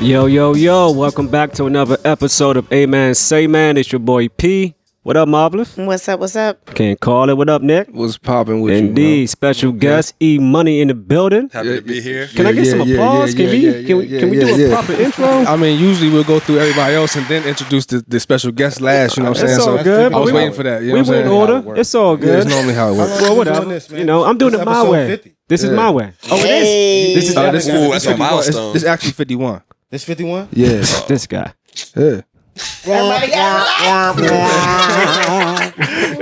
Yo, welcome back to another episode of A-Man Say Man. It's your boy P. What up, Marvelous? What's up? Can't call it. What up, Nick? What's popping with you? Indeed, special guest E Money in the building. Happy to be here. Can I get some applause? Can we do a proper intro? I mean, usually we'll go through everybody else and then introduce the special guest last. You know what I'm saying? It's all good. I was waiting for that. You know We went in order. It's all good. Yeah, it's normally how it works. Well, whatever. I'm doing it my way. 50. This is my way. Oh, it is. This is That's a milestone. This is actually 51. This 51? Yeah. this guy. Yeah. Everybody got You know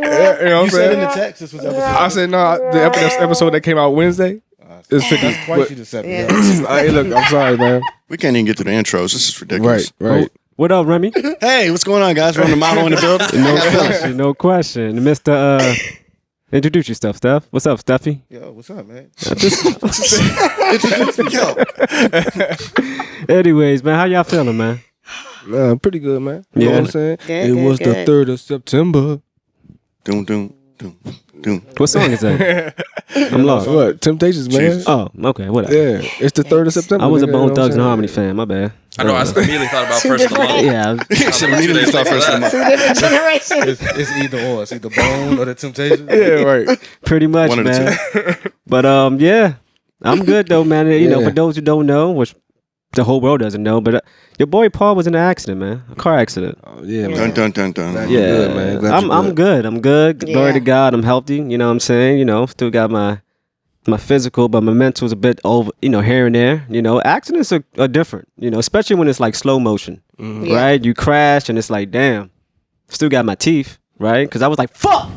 what I'm You said in the saying? text this was episode. I said, no, the episode that came out Wednesday is 50. That's twice you just said. Yeah. Hey, look, I'm sorry, man. We can't even get to the intros. This is ridiculous. Right. What up, Remy? Hey, what's going on, guys? We're on the model in the building. No question. Mr. Introduce yourself, Steph. What's up, Steffi? Yo, what's up, man? Anyways, man, how y'all feeling, man? Pretty good, man. You know what I'm saying? Good, It was the 3rd of September. Doom, doom, doom, doom. What song is that? I'm lost. What? Temptations, man. Jesus. Oh, okay, whatever. Yeah, it's the 3rd of September. I was a nigga, Bone you know what Thugs I'm and saying? Harmony fan. My bad. I know. I immediately thought about first of the month. Yeah, You should immediately start first of the month. two different generations. It's either or. It's either Bone or the Temptations. Yeah, right. pretty much, One of the man. But yeah, I'm good though, man. You know, Yeah. for those who don't know, which the whole world doesn't know, but your boy Paul was in an accident, man, a car accident. Oh, yeah, Dun, man. dun, dun, dun. Glad Yeah, you're good, man. Glad you're I'm good. I'm good. Glory Yeah. to God. I'm healthy. You know what I'm saying? You know, still got my physical, but my mental's a bit over, you know, here and there. You know, accidents are different, you know, especially when it's like slow motion, Yeah. right? You crash and it's like, damn, still got my teeth, right? Because I was like, fuck,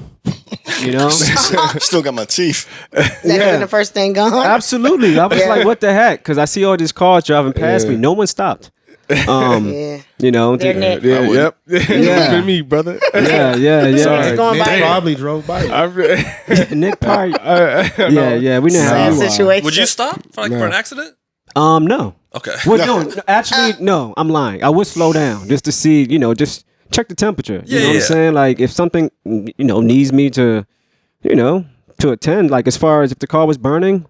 you know? Still got my teeth. That been the first thing gone. Absolutely. I was Yeah. like, what the heck? Because I see all these cars driving past me. No one stopped. Yeah. You know? They're Nick. Yeah, yep. Yeah. Been me, brother. Yeah. Sorry. Going Nick by probably drove by. Nick Park. Yeah. We didn't Same have situation. Would you stop for an accident? No. Okay. Well, no, actually, no, I'm lying. I would slow down just to see, you know, just check the temperature. You know what I'm saying? Like, if something, you know, needs me to, you know, to attend, like, as far as if the car was burning,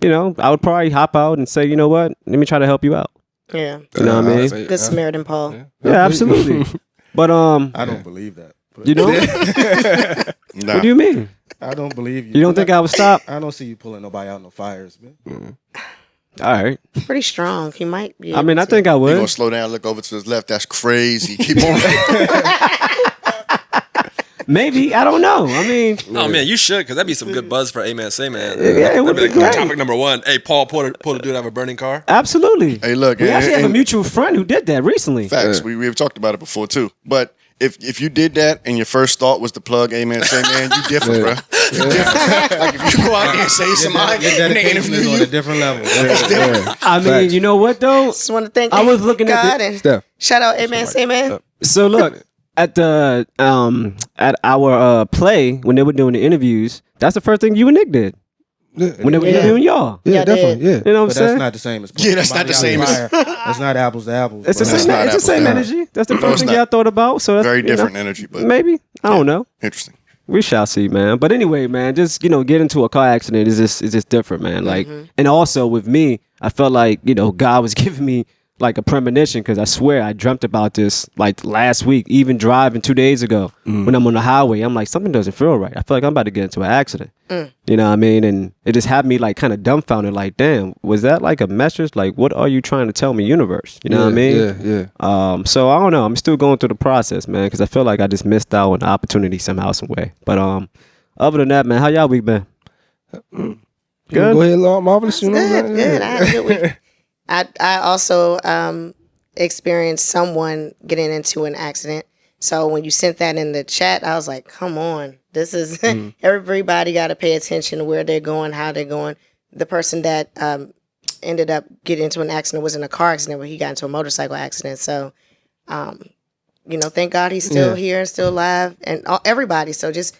you know, I would probably hop out and say, you know what, let me try to help you out. Yeah. You know what I mean? Good Samaritan Paul. Yeah, absolutely. But, I don't believe that. But you know, Nah. what do you mean? I don't believe you. You don't think I would stop? I don't see you pulling nobody out no fires, man. All right. Pretty strong. He might be. I mean, I able to. think I You gonna would. slow down, look over to his left. That's crazy. Keep on. Maybe. I don't know. I mean, Oh man, you should, because that'd be some good buzz for A-Man Say Man. Yeah, it would That'd be like great. topic number one. Hey, Paul, pull a dude out of a burning car. absolutely. Hey, look. We actually have a and mutual friend who did that recently. facts. We've talked about it before too. But if you did that and your first thought was to plug Amen, say man, you different, bro. You different. Like if you go out there and say somebody Your and they dedication interview is on a you, different level. I mean, you know what though? Just want to thank I was looking at God the- and Steph. shout out Amen, say man. So look at the at our play when they were doing the interviews. That's the first thing you and Nick did when they were Yeah. interviewing y'all. Yeah, Yeah, definitely. Yeah. You know what I'm But saying? that's not the same as Yeah, that's not the same as- fire. That's not apples to apples. It's the bro. That's same. not It's the apples same to energy. That's the No, first it's thing not. y'all thought about. So that's, very you know, different energy, but Maybe I don't know. interesting. We shall see, man. But anyway, man, just get into a car accident is just different, man. Like, and also with me, I felt like God was giving me like a premonition because I swear I dreamt about this like last week, even driving 2 days ago when I'm on the highway. I'm like, something doesn't feel right. I feel like I'm about to get into an accident. You know what I mean? And it just had me like kind of dumbfounded. Like, damn, was that like a message? Like, what are you trying to tell me, universe? You know what I mean? Yeah. So I don't know. I'm still going through the process, man, because I feel like I just missed out on the opportunity somehow, some way. But other than that, man, how y'all week been? Good. Go ahead, Lord Marvelous. You know what I'm Good, saying? good. I had a good week. I also experienced someone getting into an accident. So when you sent that in the chat, I was like, come on. This is everybody got to pay attention to where they're going, how they're going. The person that ended up getting into an accident was in a car accident, but he got into a motorcycle accident. So, thank God he's still here and still alive, and everybody. So just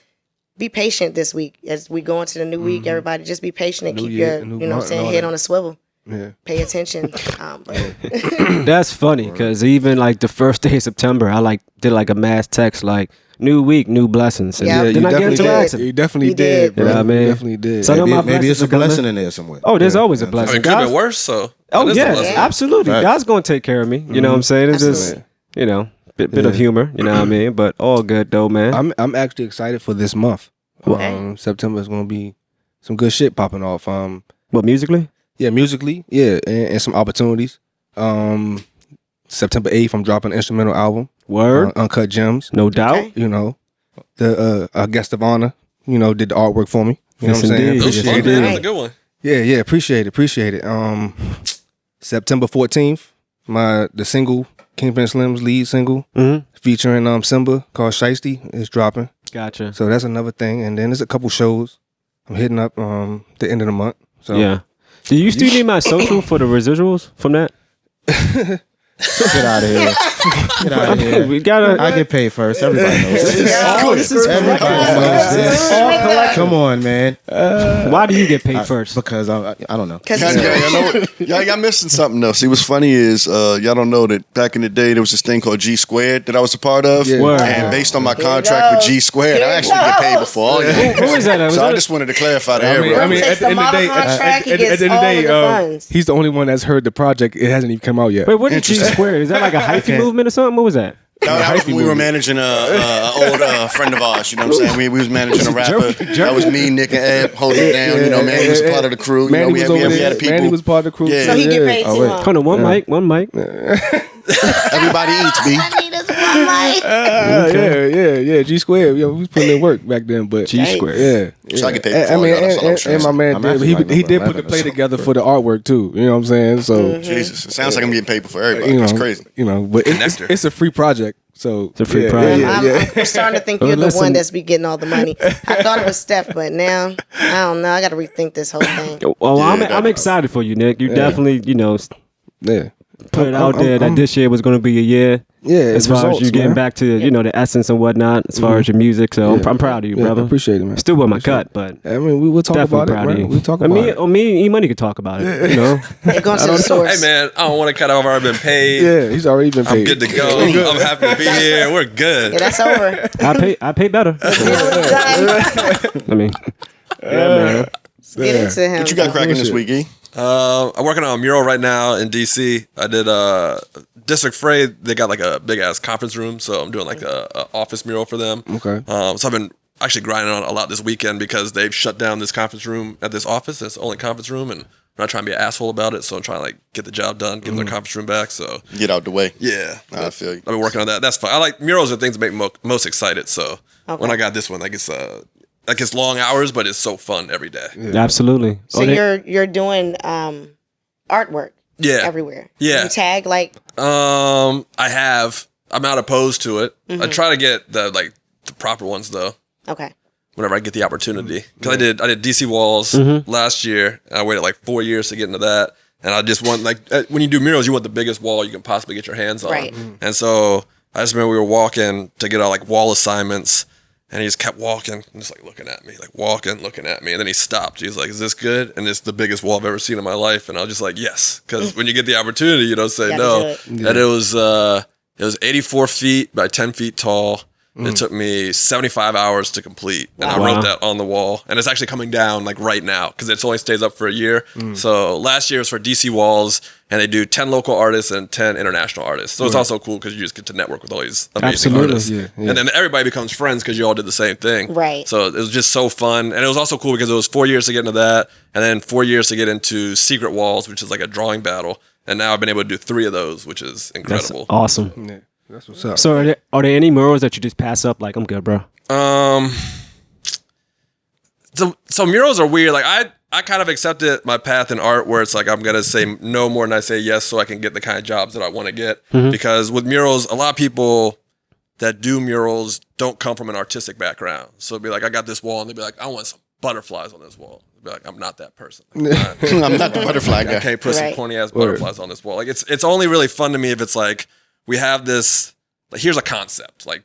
be patient this week as we go into the new week. Everybody, just be patient and New keep year, your, new what I'm month, saying, and all head that. on a swivel. Yeah. Pay attention. But That's funny because even like the first day of September, I like did like a mass text like new week, new blessings. And Yeah. then I get into an did. accident. You definitely You did, did. bro. You know what I mean? You definitely did. So I know my Maybe blessings it's a are coming. blessing in there somewhere. Oh, there's always a I blessing. mean, it could have God- been worse. So Oh That is a yeah, blessing. absolutely. Facts. God's gonna take care of me. You know what I'm saying? It's just Absolutely. bit of humor. You know what I mean? But all good though, man. I'm actually excited for this month. Okay. September is gonna be some good shit popping off. What musically? Yeah, musically, and some opportunities. September 8th, I'm dropping an instrumental album. Word. Uncut Gems. No doubt. Okay. You know, the guest of honor, did the artwork for me. You know Yes, what I'm saying? indeed. That was Yes, fun, you man. did. That was a good one. Yeah, appreciate it. September 14th, the single Kingpin Slim's lead single featuring Simba called Shiesty is dropping. Gotcha. So that's another thing. And then there's a couple shows I'm hitting up the end of the month. So Yeah. Do you still need my social for the residuals from that? Get out of here. Get out of here. We gotta. I get paid first. Everybody knows this. This is Everybody knows this. Come on, man. Why do you get paid first? Because I don't know. Because Y'all know what? Y'all missing something though. See, what's funny is y'all don't know that back in the day there was this thing called G Squared that I was a part of, Yeah. Word. and based on my contract with G Squared, I actually get paid before all y'all. Who is that? Was So I that just wanted to clarify to I mean, everybody. at the end of the day, Contract, he at the gets end of the all day, the funds. he's the only one that's heard the project. It hasn't even come out yet. Wait, what is G Squared? Is that like a hyphy movement or something? What was that? That was when we were managing an old friend of ours. You know what I'm saying? We was managing a rapper. That was me, Nick, and Ed holding it down. You know, man, he was part of the crew. You know, Manny we was had over there. people. Manny was part of the crew. Yeah. So he get paid too, huh? Hold on, one mic. Everybody eats, B. I need this one mic. Yeah. G Squared. Yeah, we was putting in work back then, but G Squared. Yeah. So I get paid And, before y'all, that's all I'm and saying. my man I'm did. actually He, like he did number put the 11, play so- together for the artwork too. You know what I'm saying? So Jesus, it sounds like I'm getting paid before everybody. you know, That's crazy. But Connector. it's a free project. So It's a free project. I'm starting to think you're the Listen. one that's be getting all the money. I thought it was Steph, but now I don't know. I got to rethink this whole thing. Well, I'm definitely. excited for you, Nick. You definitely, Yeah. put it out there that this year was going to be a year. Yeah, As far results, as you getting man. back to the essence and whatnot, as far as your music. So I'm proud of you, Yeah, brother. I appreciate it, man. Still with my cut, but I mean, we will talk definitely about it, proud of you. man. We'll talk I about mean, it. me, E Money could talk about it. You know, It goes to the source. Hey, man, I don't want to cut off. I've already been paid. Yeah, he's already been paid. I'm good to go. I'm happy to be here. We're good. Yeah, that's over. I pay better. Deal is done. I mean, yeah, man. Get into him. What you got cracking this week, E? I'm working on a mural right now in DC. I did District Frey. They got like a big ass conference room, so I'm doing like a office mural for them. Okay. So I've been actually grinding on it a lot this weekend because they've shut down this conference room at this office. It's the only conference room, and I'm not trying to be an asshole about it. So I'm trying to like get the job done, give them their conference room back. So Get out the way. yeah, I feel you. I've been working on that. That's fun. I like murals are things that make me most excited. So when I got this one, it's long hours, but it's so fun every day. Absolutely. So you're doing artwork Yeah. everywhere. Yeah. You tag like I'm not opposed to it. I try to get the proper ones though. okay. Whenever I get the opportunity, because I did DC walls last year. And I waited like 4 years to get into that, and I just want when you do murals, you want the biggest wall you can possibly get your hands on. Right. And so I just remember we were walking to get our like wall assignments, and he just kept walking, and just like looking at me, and then he stopped. He was like, "Is this good?" And it's the biggest wall I've ever seen in my life, and I was just like, "Yes," because when you get the opportunity, you don't say Gotta no. do And it was 84 feet by 10 feet tall. It took me 75 hours to complete, and I Wow. wrote that on the wall. And it's actually coming down like right now because it only stays up for a year. So last year was for DC Walls, and they do 10 local artists and 10 international artists. So it's also cool because you just get to network with all these amazing Absolutely. artists. Yeah. And then everybody becomes friends because you all did the same thing. Right. So it was just so fun. And it was also cool because it was 4 years to get into that, and then 4 years to get into Secret Walls, which is like a drawing battle. And now I've been able to do 3 of those, which is That's incredible. awesome. Yeah, that's what's up. So are there any murals that you just pass up? Like, I'm good, bro. So murals are weird. Like I kind of accepted my path in art where it's like I'm gonna say no more than I say yes so I can get the kind of jobs that I want to get. Because with murals, a lot of people that do murals don't come from an artistic background. So it'd be like, I got this wall, and they'd be like, I want some butterflies on this wall. I'd be like, I'm not that person. Like, I'm not the butterfly I guy. can't put some Right. corny ass butterflies on this wall. Like it's only really fun to me if it's like we have this. Like, here's a concept. Like,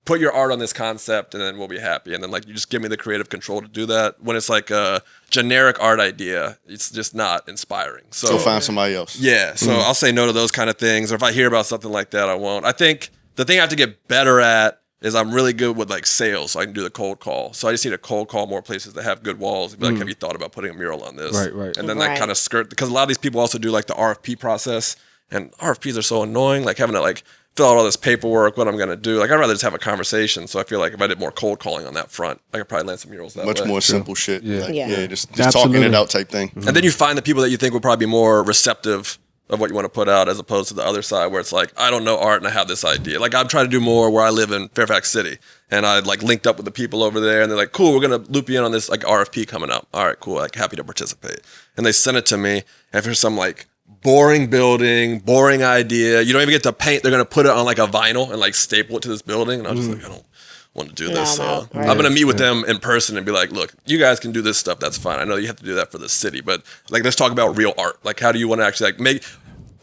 put your art on this concept, and then we'll be happy. And then like you just give me the creative control to do that. When it's like a generic art idea, it's just not inspiring. So Go find somebody else. yeah, so I'll say no to those kind of things. Or if I hear about something like that, I won't. I think the thing I have to get better at is I'm really good with like sales, so I can do the cold call. So I just need to cold call more places that have good walls. Be like, have you thought about putting a mural on this? Right. And then that kind of because a lot of these people also do like the RFP process, and RFPs are so annoying. Like having to like fill out all this paperwork, what I'm gonna do. Like I'd rather just have a conversation. So I feel like if I did more cold calling on that front, I could probably land some murals that Much way. more simple shit. Yeah. Just talking it out type thing. And then you find the people that you think will probably be more receptive of what you want to put out, as opposed to the other side where it's like, I don't know art and I have this idea. Like I'm trying to do more where I live in Fairfax City, and I like linked up with the people over there, and they're like, cool, we're gonna loop you in on this like RFP coming up. All right, cool, like happy to participate. And they sent it to me, and for some like boring building, boring idea, you don't even get to paint. They're gonna put it on like a vinyl and like staple it to this building, and I was just like, I don't want to do this. So I'm gonna meet with them in person and be like, look, you guys can do this stuff, that's fine. I know you have to do that for the city, but like let's talk about real art. Like how do you want to actually like make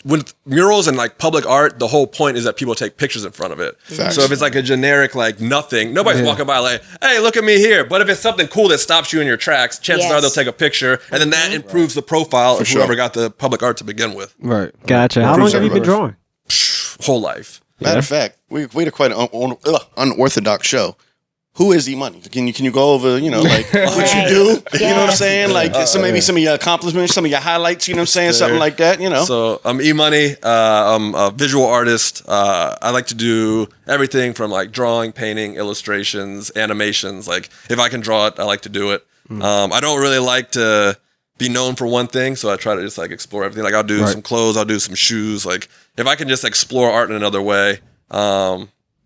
with murals and like public art, the whole point is that people take pictures in front of it. Facts. So if it's like a generic like nothing, nobody's walking by like, hey, look at me here. But if it's something cool that stops you in your tracks, chances are they'll take a picture, and then that improves the profile of whoever got the public art to begin with. Right. Gotcha. How long have you been drawing? Whole life. Matter of fact, we had quite an unorthodox show. Who is E-Money? Can you go over, like what you do? You know what I'm saying? Like maybe some of your accomplishments, some of your highlights, you know what I'm saying? Something like that, So I'm E-Money. I'm a visual artist. I like to do everything from like drawing, painting, illustrations, animations. Like if I can draw it, I like to do it. I don't really like to be known for one thing, so I try to just like explore everything. Like I'll do some clothes, I'll do some shoes. Like if I can just explore art in another way.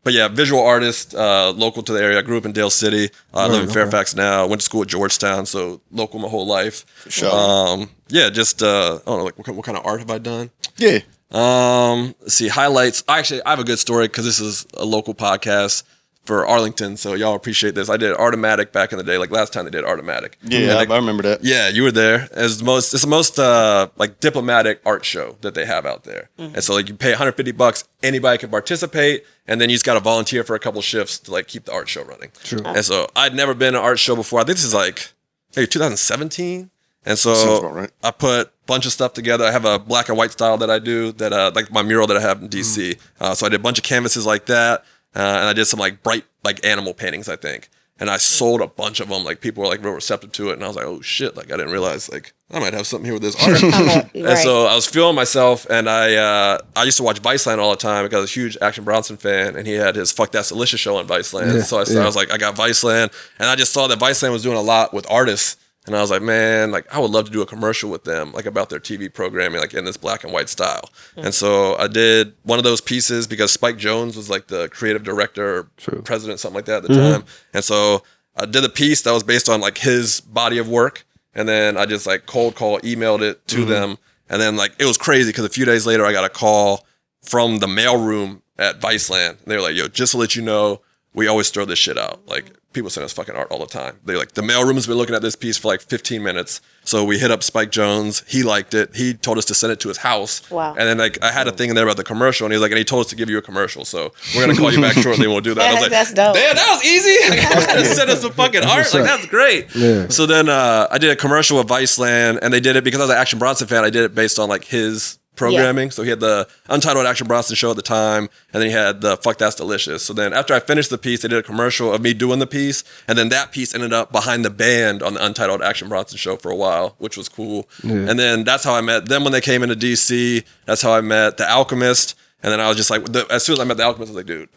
But yeah, visual artist, local to the area. I grew up in Dale City. I live in Fairfax now. Went to school at Georgetown, so local my whole life. For sure. Yeah, just I don't know, like what kind of art have I done? Yeah. Let's see, highlights. Actually, I have a good story because this is a local podcast for Arlington, so y'all appreciate this. I did Artomatic back in the day, like last time they did Artomatic. Yeah, I remember that. Yeah, you were there. It's the most like diplomatic art show that they have out there. And so like you pay $150, anybody can participate, and then you just got to volunteer for a couple shifts to like keep the art show running. True. And so I'd never been to an art show before. I think this is like maybe 2017. And so I put a bunch of stuff together. I have a black and white style that I do, that like my mural that I have in DC. So I did a bunch of canvases like that. And I did some like bright like animal paintings, I think. And I sold a bunch of them. Like people were like real receptive to it. And I was like, oh shit, like I didn't realize like I might have something here with this art. And so I was feeling myself, and I used to watch Viceland all the time because I was a huge Action Bronson fan, and he had his Fuck That's Delicious show on Viceland. Yeah, so I was like, I got Viceland, and I just saw that Viceland was doing a lot with artists. And I was like, man, like I would love to do a commercial with them, like about their TV programming, like in this black and white style. And so I did one of those pieces because Spike Jonze was like the creative director, or president, something like that at the time. And so I did a piece that was based on like his body of work. And then I just like cold call, emailed it to them. And then like, it was crazy because a few days later I got a call from the mailroom at Viceland. And they were like, yo, just to let you know, we always throw this shit out. Like, people send us fucking art all the time. They're like, the mailroom has been looking at this piece for like 15 minutes. So we hit up Spike Jonze. He liked it. He told us to send it to his house. Wow. And then like I had a thing in there about the commercial, and he was like, and he told us to give you a commercial. So we're gonna call you back shortly and we'll do that. I was like, that's dope. damn, that was easy. Like, send us some fucking art. Like that's great. Yeah. So then I did a commercial with Viceland, and they did it because I was an Action Bronson fan. I did it based on like his programming. Yeah. So he had the Untitled Action Bronson show at the time, and then he had the Fuck That's Delicious. So then after I finished the piece, they did a commercial of me doing the piece, and then that piece ended up behind the band on the Untitled Action Bronson show for a while, which was cool. Yeah. And then that's how I met them when they came into DC. That's how I met The Alchemist. And then I was just like, as soon as I met The Alchemist, I was like, dude,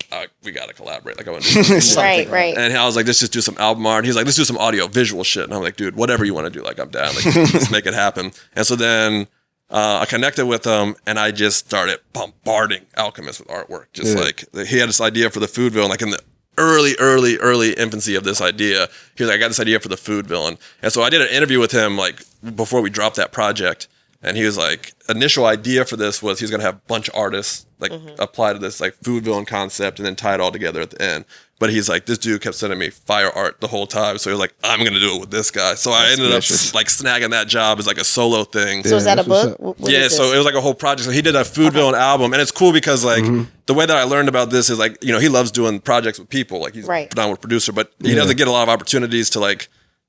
we got to collaborate. Like, I want to do something. Right. And I was like, let's just do some album art. And he's like, let's do some audio visual shit. And I'm like, dude, whatever you want to do, like, I'm down. Like, let's make it happen. And so then I connected with him, and I just started bombarding Alchemist with artwork. Just like, he had this idea for the food villain, like in the early infancy of this idea. He was like, I got this idea for the food villain. And so I did an interview with him, like, before we dropped that project. And he was like, initial idea for this was he was going to have a bunch of artists like apply to this like food villain concept and then tie it all together at the end. But he's like, this dude kept sending me fire art the whole time. So he was like, I'm going to do it with this guy. So I ended up like snagging that job as like a solo thing. So is that a book? Yeah, so it was like a whole project. So he did a food villain album. And it's cool because like the way that I learned about this is like, you know, he loves doing projects with people. Like he's a phenomenal producer, but he doesn't get a lot of opportunities to like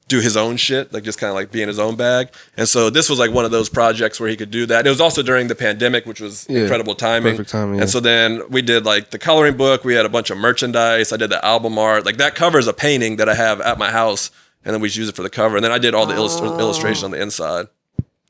do his own shit, like just kind of like be in his own bag. And so this was like one of those projects where he could do that. And it was also during the pandemic, which was incredible timing. Perfect timing. And so then we did like the coloring book. We had a bunch of merchandise. I did the album art. Like that cover is a painting that I have at my house, and then we use it for the cover. And then I did all the illustration on the inside.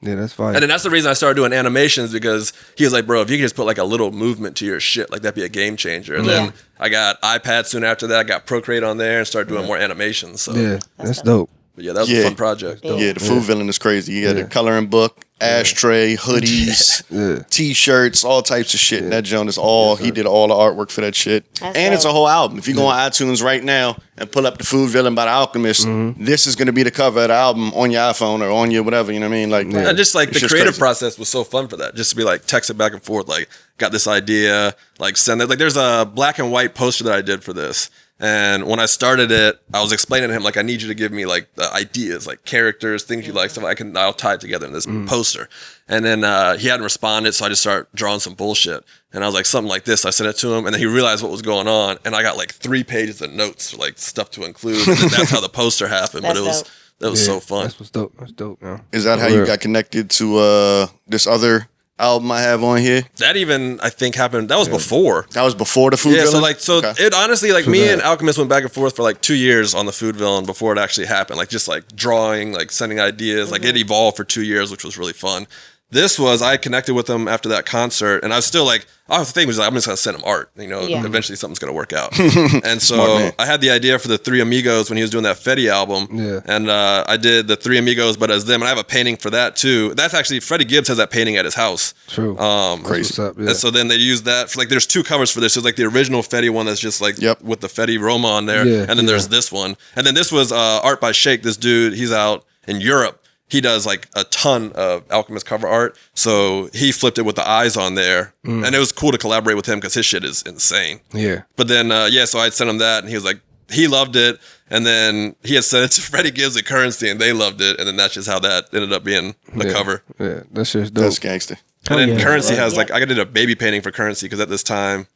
Yeah, that's fine. And then that's the reason I started doing animations, because he was like, bro, if you could just put like a little movement to your shit, like that'd be a game changer. And then I got iPad soon after that. I got Procreate on there and started doing more animations. So Yeah, that's dope. but yeah, that was a fun project. Yeah, the food villain is crazy. You got a coloring book, ashtray, hoodies, t-shirts, all types of shit. And that joint is all, he did all the artwork for that shit. And it's a whole album. If you go on iTunes right now and pull up The Food Villain by The Alchemist, this is going to be the cover of the album on your iPhone or on your whatever, you know what I mean? Like, And just like the it's creative crazy. process was so fun for that. Just to be like texting back and forth, like got this idea, like send it. Like there's a black and white poster that I did for this. And when I started it, I was explaining to him, like, I need you to give me like the ideas, like characters, things you like, stuff I'll tie it together in this poster. And then he hadn't responded, so I just started drawing some bullshit. And I was like, something like this. I sent it to him, and then he realized what was going on. And I got like 3 pages of notes for like stuff to include. And then that's how the poster happened. But it was so fun. That's what's dope. That's dope, man. Is that how you got connected to this other album I have on here? That even, I think, happened. That was before. That was before The Food Yeah, Villain? Okay. it honestly, like me and Alchemist went back and forth for like 2 years on the Food Villain before it actually happened. Like just like drawing, like sending ideas, like it evolved for 2 years, which was really fun. This was, I connected with him after that concert, and I was still like, the thing was like, I'm just gonna send him art, eventually something's gonna work out. And so I had the idea for the Three Amigos when he was doing that Fetty album, and I did the Three Amigos, but as them, and I have a painting for that too. That's actually, Freddie Gibbs has that painting at his house. True. Crazy. And so then they used that for like, there's 2 covers for this. There's like the original Fetty one that's just like with the Fetty Roma on there, and then there's this one, and then this was art by Shake. This dude, he's out in Europe. He does like a ton of Alchemist cover art. So he flipped it with the eyes on there. And it was cool to collaborate with him because his shit is insane. Yeah. But then, so I'd sent him that, and he was like, he loved it. And then he had sent it to Freddie Gibbs at Currency, and they loved it. And then that's just how that ended up being the cover. Yeah, that's just dope. That's gangster. And then Currency has like, I did a baby painting for Currency because at this time,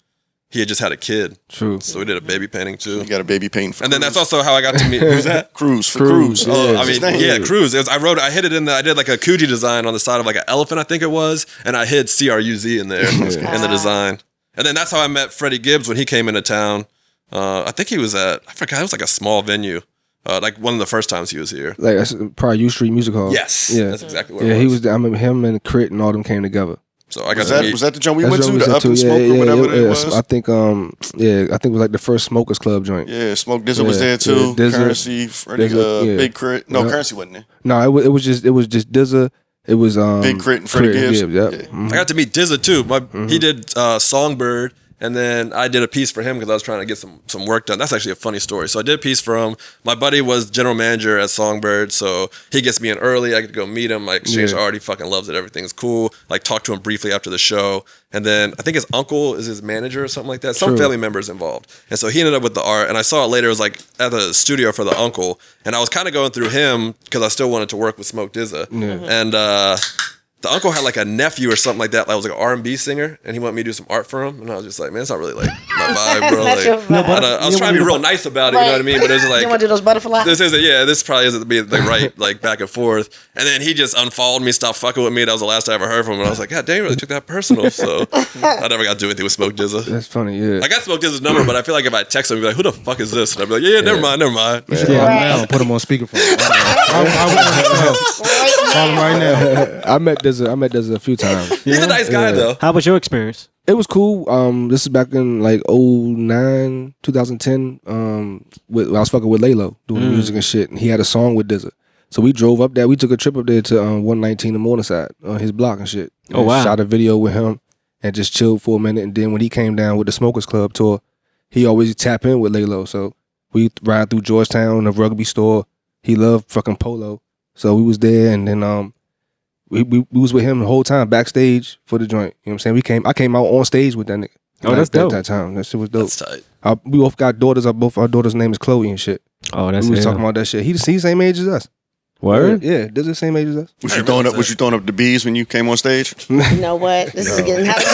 he had just had a kid. True. So we did a baby painting too. You got a baby painting for And then Cruz. that's also how I got to meet, who's that? Cruz. Oh, I mean, Cruz. I hid it in I did like a Coogee design on the side of like an elephant, I think it was, and I hid CRUZ in there in the design. And then that's how I met Freddie Gibbs when he came into town. I think he was I forgot, it was like a small venue. Like one of the first times he was here. Like that's probably U Street Music Hall. Yes. Yeah. That's exactly what Yeah, it was. he was. I remember him and Crit and all them came together. So I got Was to meet. that the joint we That's went to? what The said Up too. and Smoke or whatever it was? I think I think it was like the first Smokers Club joint. Yeah, Smoke Dizzle was there too. Dizza, Currency, Freddie, Big Crit. No, Currency wasn't there. No, it was just Dizza. It was Big Crit and Freddie Gibbs. Yep. Yeah. Mhm. I got to meet Dizza too. He did Songbird, and then I did a piece for him because I was trying to get some work done. That's actually a funny story. So I did a piece for him. My buddy was general manager at Songbird, so he gets me in early. I get to go meet him. Like exchange art. He fucking loves it. Everything's cool. Like talk to him briefly after the show, and then I think his uncle is his manager or something like that. Some family members involved, and so he ended up with the art. And I saw it later. It was like at the studio for the uncle, and I was kind of going through him because I still wanted to work with Smoke Dizza, and. The uncle had like a nephew or something like that. That was like an R&B singer, and he wanted me to do some art for him. And I was just like, man, it's not really like my vibe, bro. That's your Like, vibe. I was trying to be real nice about it, you know what I mean? But it was like, you want to do those butterflies? this probably isn't the right like back and forth. And then he just unfollowed me, stopped fucking with me. That was the last I ever heard from him. And I was like, God damn, you really took that personal. So I never got to do anything with Smoke Dizza. That's funny. Yeah. I got Smoke Dizza's number, but I feel like if I text him, he'd be like, who the fuck is this? And I'd be like, yeah, never mind. Now put him on speakerphone. Call him right now. I met Dizza a few times. He's a nice guy though. How was your experience? It was cool. This is back in like 2009, 2010. I was fucking with Laylo doing the music and shit, and he had a song with Dizza. So we drove up there. We took a trip up there to 119 in Morningside on his block and shit. Oh, wow. Shot a video with him and just chilled for a minute. And then when he came down with the Smokers Club tour, he always tap in with Laylo. So we ride through Georgetown, the rugby store. He loved fucking polo. So we was there, and then we was with him the whole time backstage for the joint. You know what I'm saying? I came out on stage with that nigga. Oh, that's dope. That time. That shit was dope. That's tight. We both got daughters. Both our daughters' name is Chloe and shit. Oh, that's We was hell. talking about that shit. He's the same age as us. Word? Yeah, they're the same age as us. Was you throwing up the bees when you came on stage? You know what? This is getting out of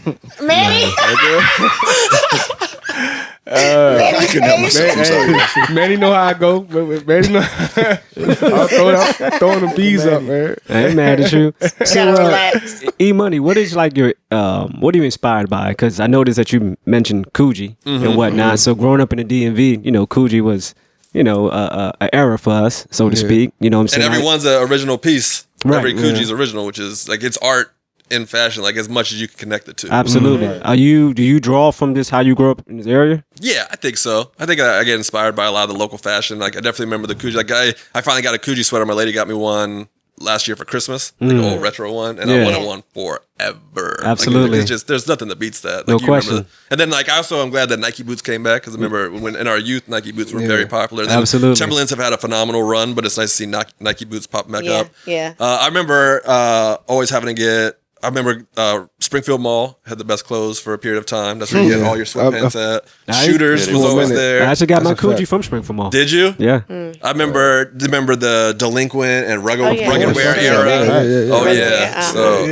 control. Manny? I couldn't help myself. I'm sorry. Manny know how I go. Manny know. I'm throwing the bees up, man. I ain't mad at you. Gotta relax. E-Money, what is like your what are you inspired by? Because I noticed that you mentioned Coogee and whatnot. So growing up in the DMV, Coogee was, an era for us, so to speak. You know what I'm saying? And everyone's an original piece. Right, Every Coogie's original, which is like it's art in fashion, like as much as you can connect it to. Absolutely. Do you draw from this, how you grew up in this area? Yeah, I think so. I think I get inspired by a lot of the local fashion. Like I definitely remember the Coogee. Like I finally got a Coogee sweater. My lady got me one last year for Christmas, like an old retro one, and I wanted one forever. Absolutely. Like, it's just there's nothing that beats that. Like, No you question. And then I'm glad that Nike boots came back because I remember when in our youth Nike boots were very popular. Then Absolutely. Timberlands have had a phenomenal run, but it's nice to see Nike boots pop back up. Yeah. I remember always having to get. I remember Springfield Mall had the best clothes for a period of time. That's where you get all your sweatpants at. Shooters was always there. I actually got my That's a fact. Coogee from Springfield Mall. Did you? Yeah. I remember the Delinquent and rugged yeah. wear Yeah. era. Yeah. Oh Rugged yeah. wear, So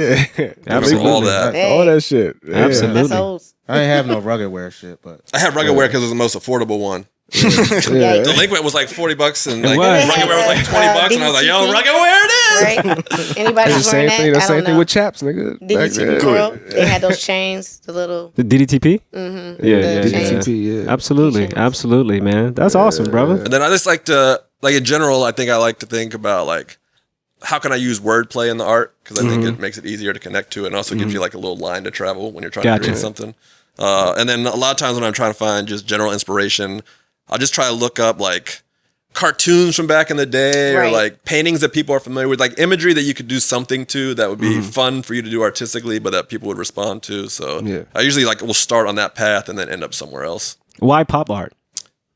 I remember all that. Hey. All that shit. Yeah. Absolutely. That's old. I ain't have no rugged wear shit, but I had rugged wear because it was the most affordable one. Yeah. Delinquent was like $40 and like was. rugged wear was like $20 and I was like, yo, DTP. rugged wear it is. Right? Anybody It's the wearing same thing. The that? I same don't thing know. with chaps, nigga. Back DDTP then. World. They had those chains, the little. The DDTP? Mm-hmm. Yeah. DDTP, yeah. Absolutely, man. That's awesome, brother. And then I just like to, like in general, I think I like to think about like, how can I use wordplay in the art? Because I think it makes it easier to connect to it and also gives you like a little line to travel when you're trying to create something. And then a lot of times when I'm trying to find just general inspiration, I'll just try to look up like cartoons from back in the day or Right. like paintings that people are familiar with, like imagery that you could do something to that would be fun for you to do artistically, but that people would respond to. So I usually like will start on that path and then end up somewhere else. Why pop art?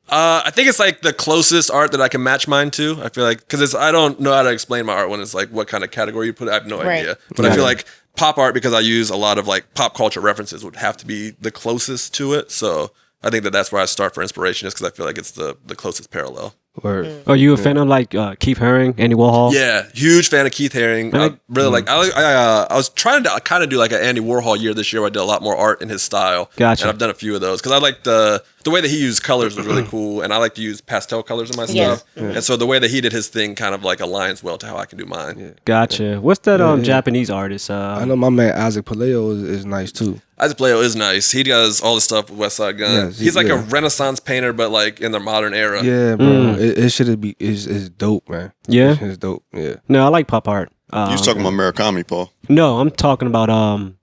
I think it's like the closest art that I can match mine to. I feel like because I don't know how to explain my art when it's like what kind of category you put it. I have no Right. idea. But I feel like pop art, because I use a lot of like pop culture references, would have to be the closest to it. So I think that's where I start for inspiration, just because I feel like it's the closest parallel. Word. Are you a fan of like Keith Haring, Andy Warhol? Yeah, huge fan of Keith Haring. I really like. I was trying to kind of do like an Andy Warhol year this year, where I did a lot more art in his style. Gotcha. And I've done a few of those because I like the way that he used colors was really cool, and I like to use pastel colors in my Yes. stuff. And so the way that he did his thing kind of like aligns well to how I can do mine. Yeah. Gotcha. What's that Japanese artist? I know my man Isaac Paleo is nice too. Isaac Paleo is nice. He does all the stuff with West Side Gun. Yes, He's like a yeah. Renaissance painter, but like in the modern era. Yeah, bro. It should be is dope, man. Yeah? It's dope. Yeah. No, I like pop art. You was talking about Murakami, Paul. No, I'm talking about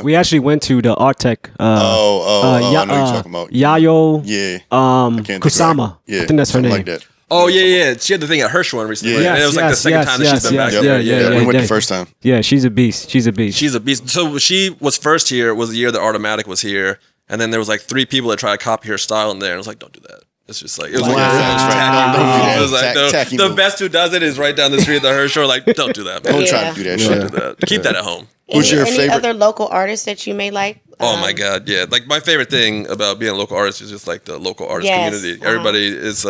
we actually went to the Art Tech. I know you're talking about. Yayo. Yeah. I can't think of Kusama. it. Yeah, I think that's her something name. like that. Oh yeah. She had the thing at Hirschhorn recently. Yeah. Right? And it was like the second time that she's been back. yes. there. Yeah, we went yeah. the first time. Yeah, she's a beast. She's a beast. She's a beast. So she was first here. Was the year that Artomatic was here, and then there was like 3 people that tried to copy her style in there, and it was like, don't do that. It's just like it was like, Wow. it was like Tacky the move. best who does it is right down the street at the Hirschhorn. Like, don't do that, man. Don't Yeah. try to do that Don't shit. do that. Keep that at home. Who's your any favorite? other local artists that you may like? Oh my God, yeah. Like my favorite thing about being a local artist is just like the local artist Yes. community. Everybody is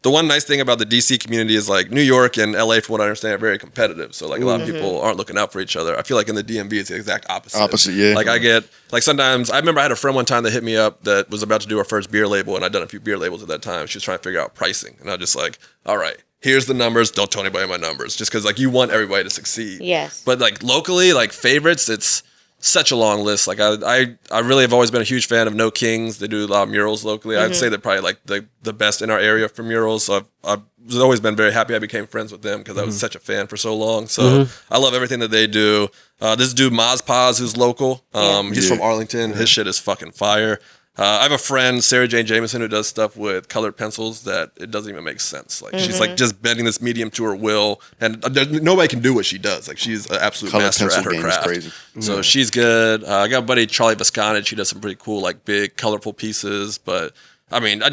the one nice thing about the DC community is like New York and LA, from what I understand, are very competitive. So like a lot of people aren't looking out for each other. I feel like in the DMV it's the exact opposite. Opposite, yeah. Like I get like sometimes I remember I had a friend one time that hit me up that was about to do her first beer label, and I'd done a few beer labels at that time. She was trying to figure out pricing, and I was just like, all right, here's the numbers. Don't tell anybody my numbers, just because like you want everybody to succeed. Yes. But like locally, like favorites, it's such a long list. Like I really have always been a huge fan of No Kings. They do a lot of murals locally. I'd say they're probably like the best in our area for murals. So I've always been very happy I became friends with them because I was such a fan for so long. So I love everything that they do. This dude Maz Paz, who's local. He's from Arlington. His shit is fucking fire. I have a friend, Sarah Jane Jameson, who does stuff with colored pencils that it doesn't even make sense. Like she's like just bending this medium to her will, and nobody can do what she does. Like she's an absolute Colored master pencil at her game is craft. crazy. So she's good. I got a buddy Charlie Visconage. He does some pretty cool, like big, colorful pieces. But I mean,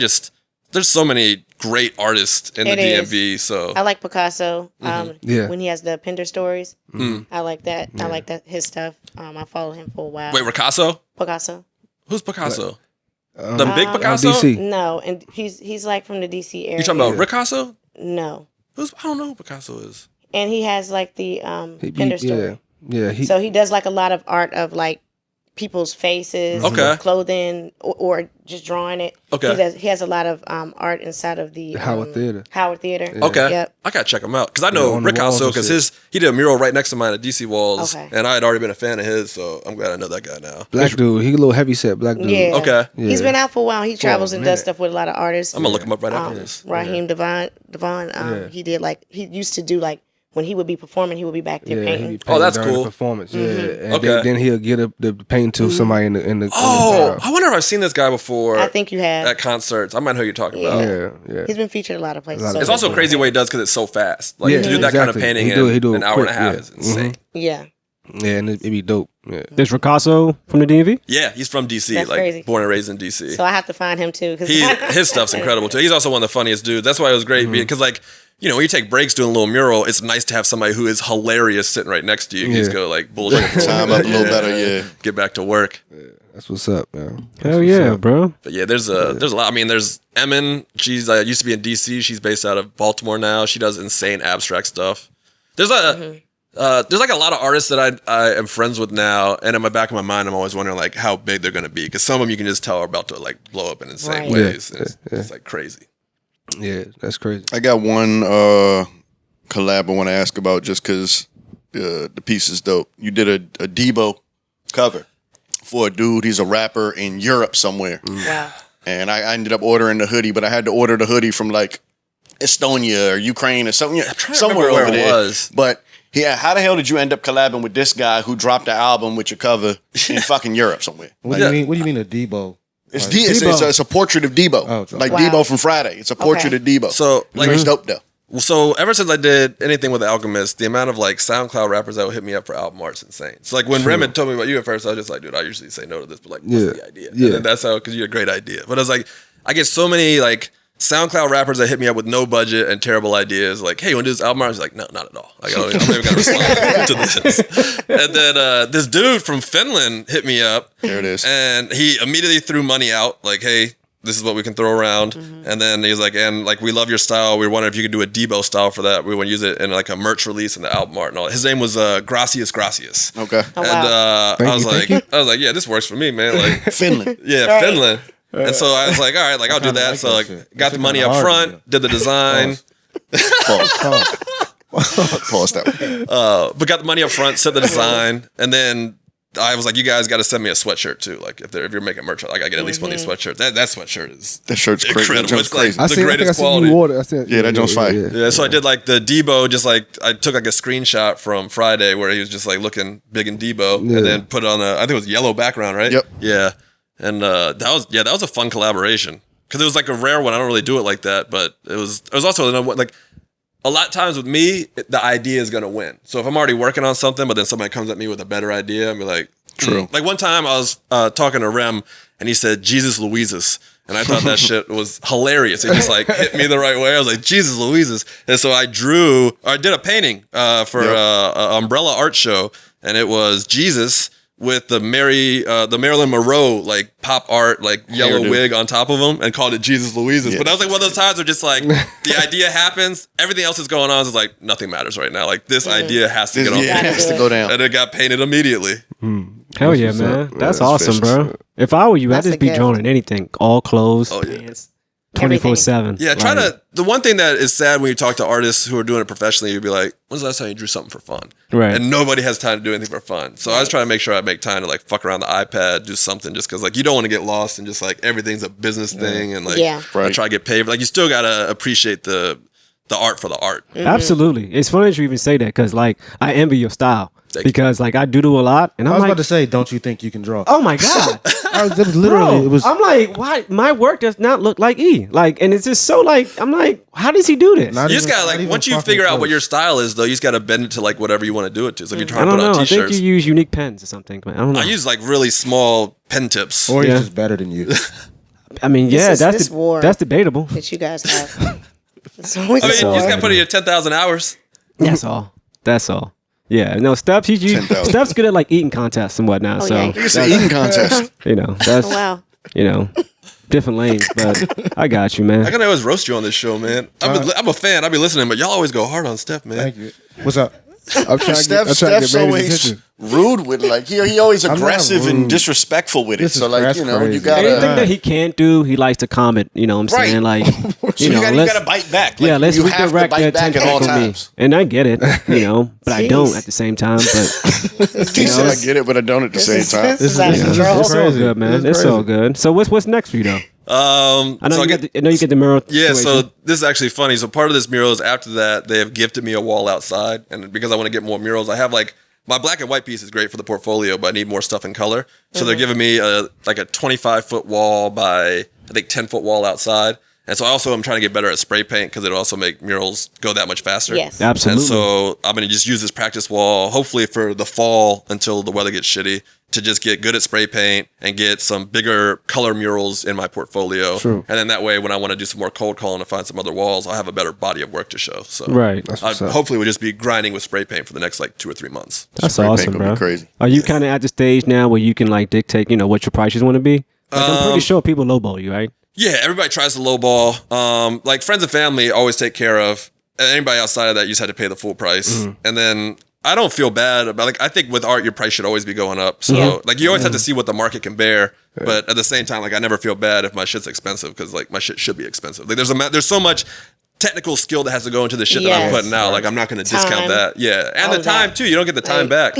there's so many great artists in It the is. DMV. So I like Picasso. Yeah. When he has the Pender stories, I like that. I like that his stuff. I follow him for a while. wait, Picasso? Picasso? Who's Picasso? The big Picasso? DC. No, and he's like from the DC area. You talking about Ricasso? No, I don't know who Picasso is. and he has like the Pender story. Yeah. He So he does like a lot of art of like people's faces, Okay. clothing, or just drawing it. Okay. He has a lot of art inside of the Howard Theater. Howard Theater. Okay. Yep. I gotta check him out because I know on the Rick walls also and because he did a mural right next to mine at DC Walls, Okay. and I had already been a fan of his, so I'm glad I know that guy now. Black dude. He a little heavy set black dude. Yeah. Okay. He's been out for a while. He travels and does minute. stuff with a lot of artists. I'm gonna look him up right after this. Raheem Devon. He did he used to do when he would be performing, he would be back there Yeah, painting. he be Oh, that's during the cool. performance. Yeah, and Okay. then he'll get the paint to somebody in the Oh, crowd. I wonder if I've seen this guy before. I think you have. at concerts. I might know who you're talking about. Yeah. He's been featured a lot of places. A lot of It's also crazy what he does because it's so fast. Like Yeah, to do that kind of exactly. painting He do in an it hour and a quick, half yeah. is insane. Yeah. Yeah, and it be dope. Yeah. There's Ricasso from the DMV. Yeah, he's from DC, That's like crazy. born and raised in DC. So I have to find him too. Cause His stuff's incredible too. He's also one of the funniest dudes. That's why it was great because when you take breaks doing a little mural, it's nice to have somebody who is hilarious sitting right next to you. You just go like bullshit. Time up a little better, yeah. Get back to work. That's what's up, man. Hell yeah, bro. But yeah, there's a lot. I mean, there's Emin. She's used to be in DC. She's based out of Baltimore now. She does insane abstract stuff. There's like a lot of artists that I am friends with now, and in my back of my mind, I'm always wondering like how big they're gonna be because some of them you can just tell are about to like blow up in insane Right. ways. It's like crazy. Yeah, that's crazy. I got one collab I want to ask about just because the piece is dope. You did a Debo cover for a dude. He's a rapper in Europe somewhere. Wow. And I ended up ordering the hoodie, but I had to order the hoodie from like Estonia or Ukraine or something, somewhere remember where over it there. was. But yeah, how the hell did you end up collabing with this guy who dropped an album with your cover in fucking Europe somewhere? What do you mean? What do you mean a Debo? It's, Like, it's a portrait of Debo, Oh, it's like Wow. Debo from Friday. It's a portrait of Debo. So like It's dope though. So ever since I did anything with The Alchemist, the amount of like SoundCloud rappers that would hit me up for album art's insane. So like when Rem told me about you at first, I was just like, dude, I usually say no to this, but like, what's Yeah. the idea? Yeah. And then that's how, because you're a great idea. But I was like, I get so many like SoundCloud rappers that hit me up with no budget and terrible ideas. Like, hey, you want to do this album art? I was like, no, not at all. Like, I'm never gonna respond to this. And then this dude from Finland hit me up. There it is. And he immediately threw money out, like, hey, this is what we can throw around. And then he's like, and like, we love your style. We wonder if you could do a Debo style for that. We want to use it in like a merch release and the album art and all. His name was Gracias. Okay. Oh, And wow. I was like, yeah, this works for me, man. Like, Finland. yeah, Right. Finland. And so I was like, all right, like I'll do that. like So that like, shit. got That the money shit up kinda hard, front, did the design. Pause. Pause that one. But got the money up front, set the design, and then I was like, you guys got to send me a sweatshirt too. Like if you're making merch, like I get at least one of these sweatshirts. That sweatshirt is That shirt's crazy. That incredible. shirt's It's like crazy. I the think I greatest seen quality. you order. I said, Yeah, that joint's fire. Yeah, so I did like the Debo, just like I took like a screenshot from Friday where he was just like looking big in Debo, Yeah. and then put it on I think it was yellow background, right? Yep. Yeah, and that was a fun collaboration because it was like a rare one. I don't really do it like that, but it was also like a lot of times with me, the idea is gonna win. So if I'm already working on something, but then somebody comes at me with a better idea, I'm like, True. Like one time I was talking to Rem, and he said Jesus Louises. And I thought that shit was hilarious. It just like hit me the right way. I was like, Jesus Louises. And so I did a painting for an umbrella art show, and it was Jesus with the Marilyn Monroe like pop art like yellow Hairdo. wig on top of him, and called it Jesus Louises. Yeah. But that was like one of those times where just like the idea happens, everything else is going on. It's like nothing matters right now. Like this idea has to This, get on. yeah, it has to go down. And it got painted immediately. Hell yeah, what's man. up. That's Yeah, awesome, that's bro. If I were you, I'd That's just a be gift. drawing anything, all clothes, Oh, yeah. pants, 24/7. Yeah, the one thing that is sad when you talk to artists who are doing it professionally, you'd be like, when's the last time you drew something for fun? Right. And nobody has time to do anything for fun. So I was trying to make sure I make time to like fuck around the iPad, do something just because like you don't want to get lost and just like everything's a business thing and like Yeah. I Right. try to get paid. Like you still got to appreciate the art for the art. Absolutely. It's funny that you even say that because like I envy your style Thank you. because like I doodle a lot and I I'm was like, about to say, don't you think you can draw? oh my god. It was literally, Bro, it was. I'm like, why? My work does not look like E. Like, and it's just so like, I'm like, how does he do this? Not You just even- gotta not like even once you fucking figure out what close. your style is though, you just gotta bend it to like whatever you want to do it to. So if you're I trying to don't put on know. I think t-shirts, you use unique pens or something. But I don't know. I use like really small pen tips. Or he's Yeah. just better than you. I mean, yeah, is this war. that's debatable. That you guys have. It's always I mean, a you just war. gotta put in your 10,000 hours. That's all. That's all. Yeah. No, Steph's 10,000. Steph's good at like eating contests and whatnot. Oh, so yeah. It's an eating contest. you know, that's Oh, wow. you know, different lanes. But I got you, I man. can always roast you on this show, man. I'm a fan. I be listening, but y'all always go hard on Steph, man. Thank you. What's up? I'm trying to Steph's get always attention. rude with it. Like he always I'm not aggressive and rude. disrespectful with it. This is- So like that's you crazy. gotta Anything that he can't do, he likes to comment. You know what I'm Right. saying? Like, so you let's- gotta bite back. Like, yeah, let's you have to redirect their bite back attention at all from me. times. And I get it, but I don't Jeez. at the same time. But He said I get it, but I don't at the same time. This is out of This is control. it's all crazy. good, man. This is It's all crazy. good. So what's next for you though? I know So you get the mural. Yeah, situation. so this is actually funny. So part of this mural is after that they have gifted me a wall outside, and because I want to get more murals, I have like my black and white piece is great for the portfolio, but I need more stuff in color. So they're giving me a 25-foot wall by I think 10-foot wall outside, and so I also am trying to get better at spray paint because it'll also make murals go that much faster. Yes. Absolutely. And so I'm gonna just use this practice wall, hopefully for the fall until the weather gets shitty, to just get good at spray paint and get some bigger color murals in my portfolio. True. And then that way, when I want to do some more cold calling and find some other walls, I'll have a better body of work to show. So Right. That's I what's up. hopefully would just be grinding with spray paint for the next like 2 or 3 months. That's Spray paint awesome, gonna be bro. crazy. Are you kind of at the stage now where you can like dictate, what your prices want to be? Like, I'm pretty sure people lowball you, right? Yeah, everybody tries to lowball. Like friends and family always take care of. Anybody outside of that, you just had to pay the full price. And then I don't feel bad about I think with art, your price should always be going up. So like you always have to see what the market can bear. But at the same time, like I never feel bad if my shit's expensive because like my shit should be expensive. Like there's so much technical skill that has to go into the shit that I'm Yes. putting out. Like I'm not going to discount Time. that. Yeah, and All the time that. too. You don't get the time back.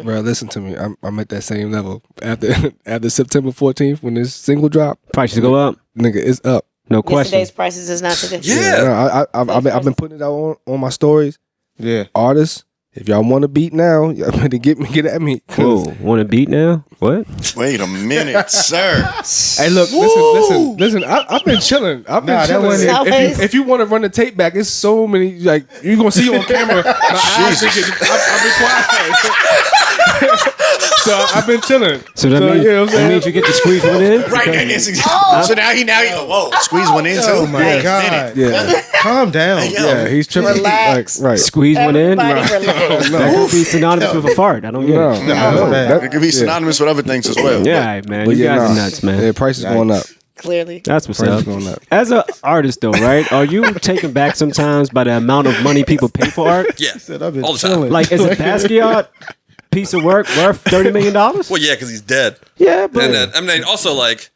Bro, listen to me. I'm at that same level. After September 14th, when this single drop, Prices go up, nigga, it's up. no question. Yesterday's prices is not today. Yeah. No, I've been putting it out on my stories. Yeah. Artists, if y'all want to beat now, y'all better get at me. 'cause- Whoa, want to beat now? What? Wait a minute, sir. Hey, look, listen. I've been chilling. I've been Nah, that chilling. wasn't it. If you want to run the tape back, it's so many. Like you're gonna see on camera. My eyes thinking, I've been quiet. So I've been chilling. So that means, you know what I'm that saying? means you get to squeeze one in? Right, Because- so now he whoa, squeeze one in too. Oh my Wait a God. minute. Yeah, Calm down. yeah. He's tripping. Relax. Like, right. Squeeze one in? Everybody relax. That could be synonymous with a fart. I don't get No, it. no, bad. It could be synonymous with other things as well. Yeah, all right, man. But You yeah, guys nah. are nuts, man. Yeah, price is going up. Clearly. That's what's Price up. is going up. As an artist, though, right? Are you taken back sometimes by the amount of money people pay for art? Yeah, I've been all the time. chilling. Like, is a Basquiat piece of work worth $30 million? Well, yeah, because he's dead. Yeah, but And then, I mean, also like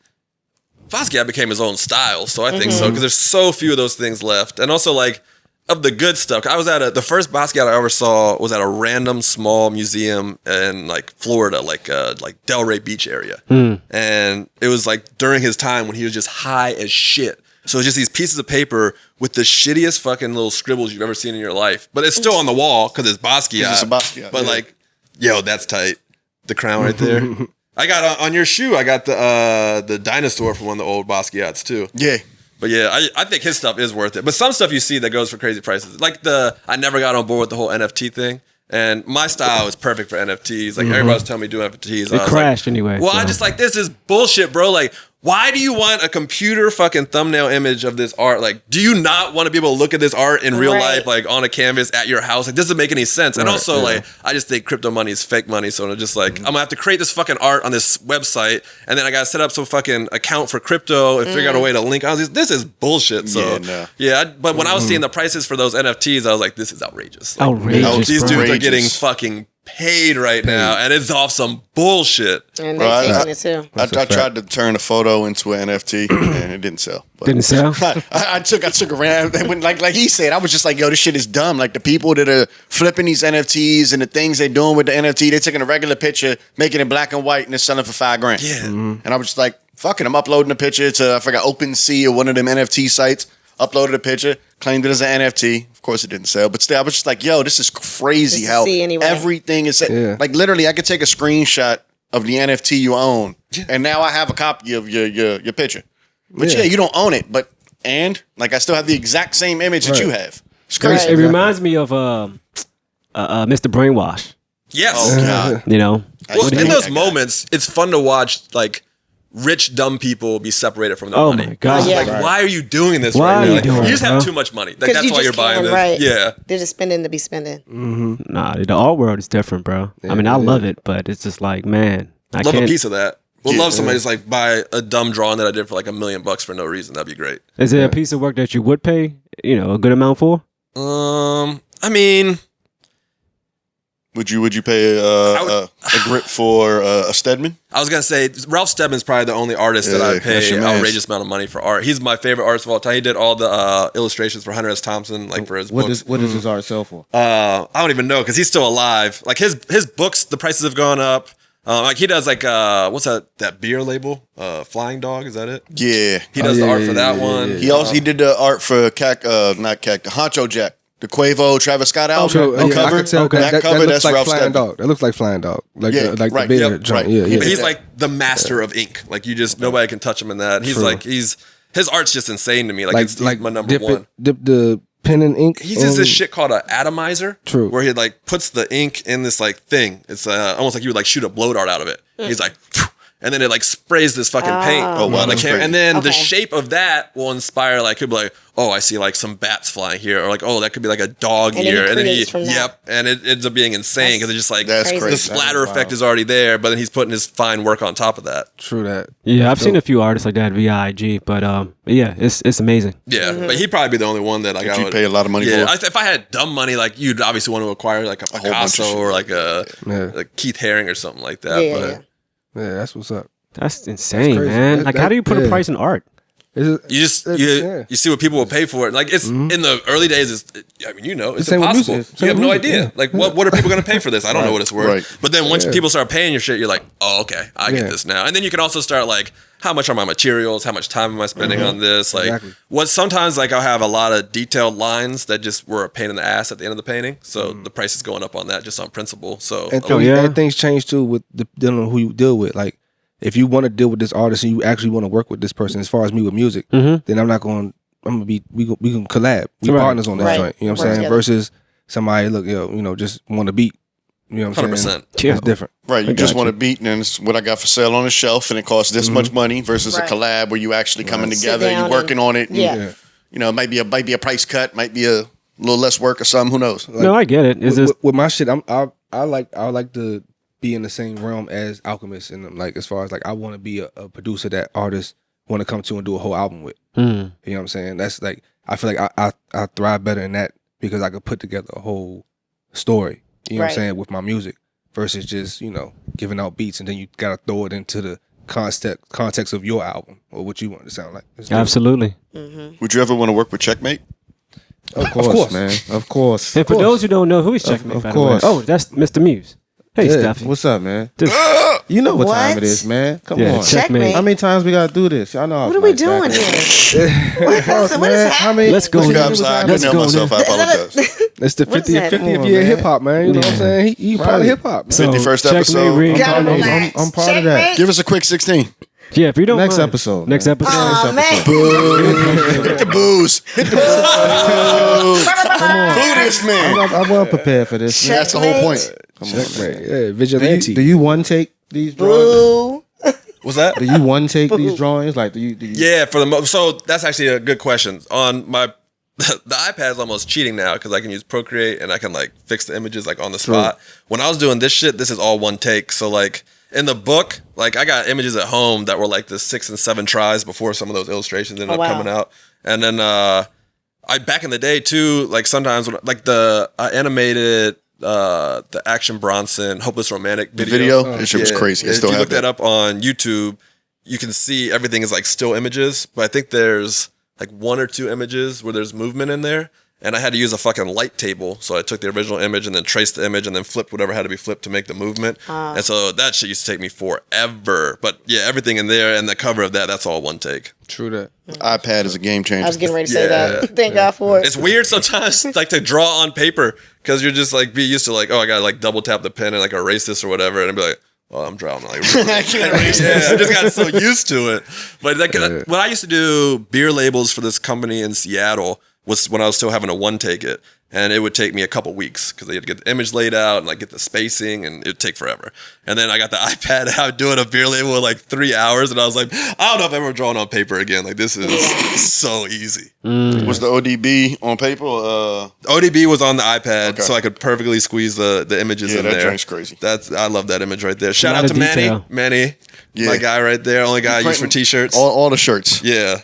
Basquiat became his own style, so I think so because there's so few of those things left, and also like of the good stuff. I was at the first Basquiat I ever saw was at a random small museum in like Florida, like Delray Beach area, and it was like during his time when he was just high as shit. So it's just these pieces of paper with the shittiest fucking little scribbles you've ever seen in your life, but it's still on the wall because it's Basquiat. It's a Basquiat, but yeah. like, yo, that's tight. The crown right there. I got on your shoe. I got the dinosaur from one of the old Basquiats too. Yeah. But yeah, I think his stuff is worth it. But some stuff you see that goes for crazy prices. Like I never got on board with the whole NFT thing. And my style is perfect for NFTs. Like everybody was telling me to do NFTs. it crashed anyway. Well, so. I just like, this is bullshit, bro. Like, why do you want a computer fucking thumbnail image of this art? Like, do you not want to be able to look at this art in real Right. life, like on a canvas at your house? Like, doesn't make any sense. And also, like, I just think crypto money is fake money. So I'm just like, I'm gonna have to create this fucking art on this website, and then I gotta set up some fucking account for crypto and figure out a way to link. I was just, this is bullshit. So but when I was seeing the prices for those NFTs, I was like, this is outrageous. Like, outrageous. these bro. dudes are Outrageous. getting fucking paid right now, and it's off some bullshit. And Bro, they're taking it too. I tried to turn a photo into an NFT and it didn't sell. But Didn't sell? I took around when like he said, I was just like, yo, this shit is dumb. Like the people that are flipping these NFTs and the things they're doing with the NFT, they're taking a regular picture, making it black and white, and they're selling for $5,000. Yeah. And I was just like, fuck it, I'm uploading a picture to I forgot OpenSea or one of them NFT sites. Uploaded a picture, claimed it as an NFT. Of course, it didn't sell, but still, I was just like, "Yo, this is crazy Just how see anyway. everything is Yeah. like literally. I could take a screenshot of the NFT you own, and now I have a copy of your picture. But yeah, you don't own it, but like I still have the exact same image that you have. It's crazy. It reminds me of Mr. Brainwash. Yes. Oh god. You know, Well, What do in you those mean? moments, it's fun to watch like rich dumb people be separated from their Oh money. my God. Yeah. Like, why are you doing this Why right are now? you Like, doing you just it, have bro? too much money. Like, Because that's you why you're just buying can, this. right? Yeah. They're just spending to be spending. nah, the art world is different, bro. I mean, I love it, but it's just like, man, I Love can't. a piece of that. Would love somebody just like buy a dumb drawing that I did for like $1 million for no reason. That'd be great. Is there a piece of work that you would pay, a good amount for? I mean, Would you pay a grip for a Stedman? I was gonna say Ralph Steadman's probably the only artist that I pay an outrageous amount of money for art. He's my favorite artist of all time. He did all the illustrations for Hunter S. Thompson, like for his books. What does his art sell for? I don't even know because he's still alive. Like his books, the prices have gone up. Like he does like what's that beer label? Flying Dog, is that it? Yeah, he does the art for that one. He did the art for Honcho Jack. The Quavo Travis Scott album cover. That cover, looks that's like Ralph Flying Steadman. Dog. That looks like Flying Dog. Like right. the beer joint. Yeah. But he's like the master of ink. Like you just nobody can touch him in that. He's like his art's just insane to me. Like he's my number one. Dip the pen and ink. He uses this shit called an atomizer. True. Where he like puts the ink in this like thing. It's almost like you would like shoot a blow dart out of it. He's like, and then it like sprays this fucking paint on the camera. And then the shape of that will inspire like could be like, oh, I see like some bats flying here, or like, oh, that could be like a dog ear, and then and it ends up being insane because it's just like the splatter effect is already there, but then he's putting his fine work on top of that. True that. Yeah, I've seen a few artists like that at VIG, but yeah, it's amazing. Yeah, but he'd probably be the only one that like I would pay a lot of money for. If I had dumb money, like you'd obviously want to acquire like a Picasso or like a Keith Haring or something like that. Yeah, that's what's up. That's insane, man. Like, how do you put a price in art? You see what people will pay for it. Like it's in the early days. It's impossible. You have no idea. Like what are people going to pay for this? I don't know what it's worth. Right. But then once people start paying your shit, you're like, oh, okay, I get this now. And then you can also start like, how much are my materials? How much time am I spending on this? Like what sometimes like I'll have a lot of detailed lines that just were a pain in the ass at the end of the painting. So the price is going up on that just on principle. So and things change too with dealing with who you deal with. Like, if you want to deal with this artist and you actually want to work with this person, as far as me with music, then we can collab. We partners on that joint. You know what I'm saying? Versus somebody, look, just want a beat. You know what I'm 100%. saying? It's different. Right. You just want a beat, and it's what I got for sale on the shelf, and it costs this much money versus a collab where you actually coming together, you working on it. And, it might be a price cut, might be a little less work or something. Who knows? Like, no, I get it. With my shit, I like to be in the same realm as Alchemist, and like as far as like I want to be a producer that artists want to come to and do a whole album with. You know what I'm saying? That's like I feel like I thrive better in that because I could put together a whole story. You know what I'm saying, with my music versus just giving out beats and then you gotta throw it into the context of your album or what you want it to sound like. Absolutely. Would you ever want to work with Checkmate? Of course, man. Of course. And for those who don't know, who is Checkmate? Of course. Oh, that's Mr. Muse. Hey, Steffi. What's up, man? You know what time it is, man. Come on. Checkmate. How many times we got to do this? Y'all know. What are we doing here? What is happening? Let's go. I couldn't help myself. I apologize. It's the 50th year hip hop, man. You know what I'm saying? He part of hip hop. 51st episode. I'm part of that. Give us a quick 16. Yeah, if you don't Next mind. episode. Next episode. Oh, man. Hit the booze. Hit the booze. Boo this man. I'm well prepared for this. That's the whole point. Checkmate. Yeah, vigilante. Do you one take these drawings? what's that? Do you one take these drawings? Like, do you? Yeah, for the most. So that's actually a good question. On my the iPad's almost cheating now because I can use Procreate and I can like fix the images like on the spot. When I was doing this shit, this is all one take. So like in the book, like I got images at home that were like the 6 and 7 tries before some of those illustrations ended up coming out. And then I back in the day too, like sometimes when, like I animated the Action Bronson Hopeless Romantic video. That shit was crazy. If you look that up on YouTube, you can see everything is like still images, but I think there's like 1 or 2 images where there's movement in there. And I had to use a fucking light table. So I took the original image and then traced the image and then flipped whatever had to be flipped to make the movement. And so that shit used to take me forever. But yeah, everything in there and the cover of that's all one take. True that. iPad is a game changer. I was getting ready to say that. Thank God for it. It's weird sometimes like to draw on paper because you're just like be used to like, oh, I gotta like double tap the pen and like erase this or whatever. And I'd be like, oh, I'm drawing like I can't erase this. I just got so used to it. But like when I used to do beer labels for this company in Seattle was when I was still having to one take it. And it would take me a couple weeks because they had to get the image laid out and like get the spacing and it'd take forever. And then I got the iPad out doing a beer label in like 3 hours. And I was like, I don't know if I'm ever drawing on paper again. Like this is so easy. Was the ODB on paper? ODB was on the iPad so I could perfectly squeeze the images in there. Yeah, that joint's crazy. I love that image right there. Shout out to Manny. Manny, my guy right there. Only guy I use for t-shirts. All the shirts. Yeah.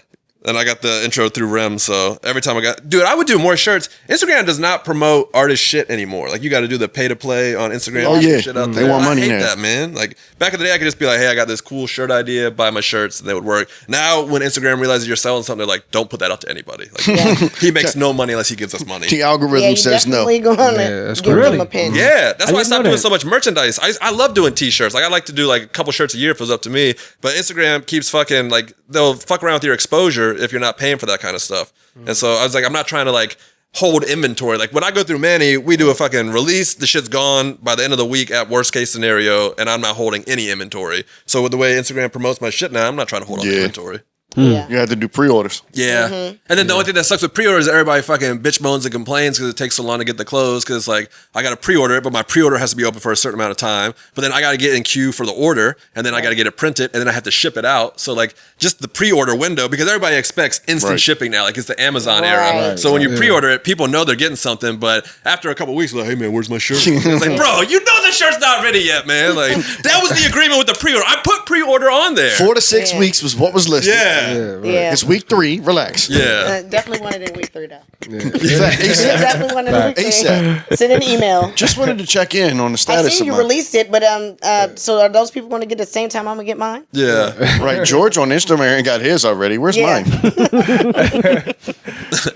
and I got the intro through Rim. So every time I would do more shirts. Instagram does not promote artist shit anymore. Like you got to do the pay to play on Instagram. Oh yeah, shit out they there. want money I hate there. that, man. Like back in the day, I could just be like, hey, I got this cool shirt idea, buy my shirts, and they would work. Now when Instagram realizes you're selling something, they're like, don't put that out to anybody. Like he makes no money unless he gives us money. The algorithm says no. that's give crazy. them a pin. Yeah, that's why I stopped know doing that. so much merchandise. I love doing t-shirts. Like I like to do like a couple shirts a year if it was up to me. But Instagram keeps fucking like they'll fuck around with your exposure if you're not paying for that kind of stuff. And so I was like, I'm not trying to like hold inventory. Like when I go through Manny, we do a fucking release. The shit's gone by the end of the week at worst case scenario, and I'm not holding any inventory. So with the way Instagram promotes my shit now, I'm not trying to hold on to inventory. Yeah. You have to do pre-orders. Yeah. And then the only thing that sucks with pre-orders is everybody fucking bitch moans and complains because it takes so long to get the clothes because like I got to pre-order it, but my pre-order has to be open for a certain amount of time. But then I got to get in queue for the order and then I got to get it printed and then I have to ship it out. So like just the pre-order window, because everybody expects instant shipping now. Like it's the Amazon era. So when you pre-order it, people know they're getting something. But after a couple weeks, they're like, hey man, where's my shirt? It's like, bro, you know the shirt's not ready yet, man. Like that was the agreement with the pre-order. I put pre-order on there. 4 to 6 weeks was what was listed. Yeah. It's week 3. Relax. Yeah. Definitely wanted it in week 3 though. ASAP. Definitely wanted it in week 3. ASAP. Send an email. Just wanted to check in on the I status seen of you mine. released it, but so are those people going to get the same time I'm gonna get mine? Yeah. Right, George on Instagram got his already. Where's mine?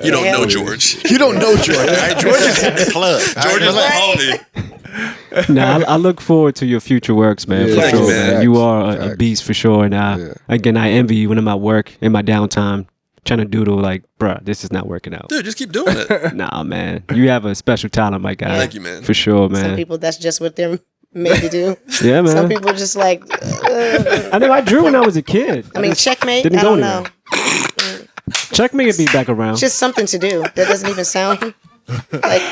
You don't know George. You don't know George. Right? George is in the club. George is Right? a homie. Nah, I look forward to your future works, man. Yeah, For thank you, sure, man. man. You are a beast for sure. And again, I envy you when I'm at work in my downtime trying to doodle. Like, bruh, this is not working out. Dude, just keep doing it. Nah, man. You have a special talent, my guy. Thank you, man. For sure, Some man. people that's just what they're made to do. Yeah, man. Some people just like. I know I drew when I was a kid. I mean, checkmate. didn't I go don't anywhere. know. Checkmate would be back around. Just something to do that doesn't even sound like.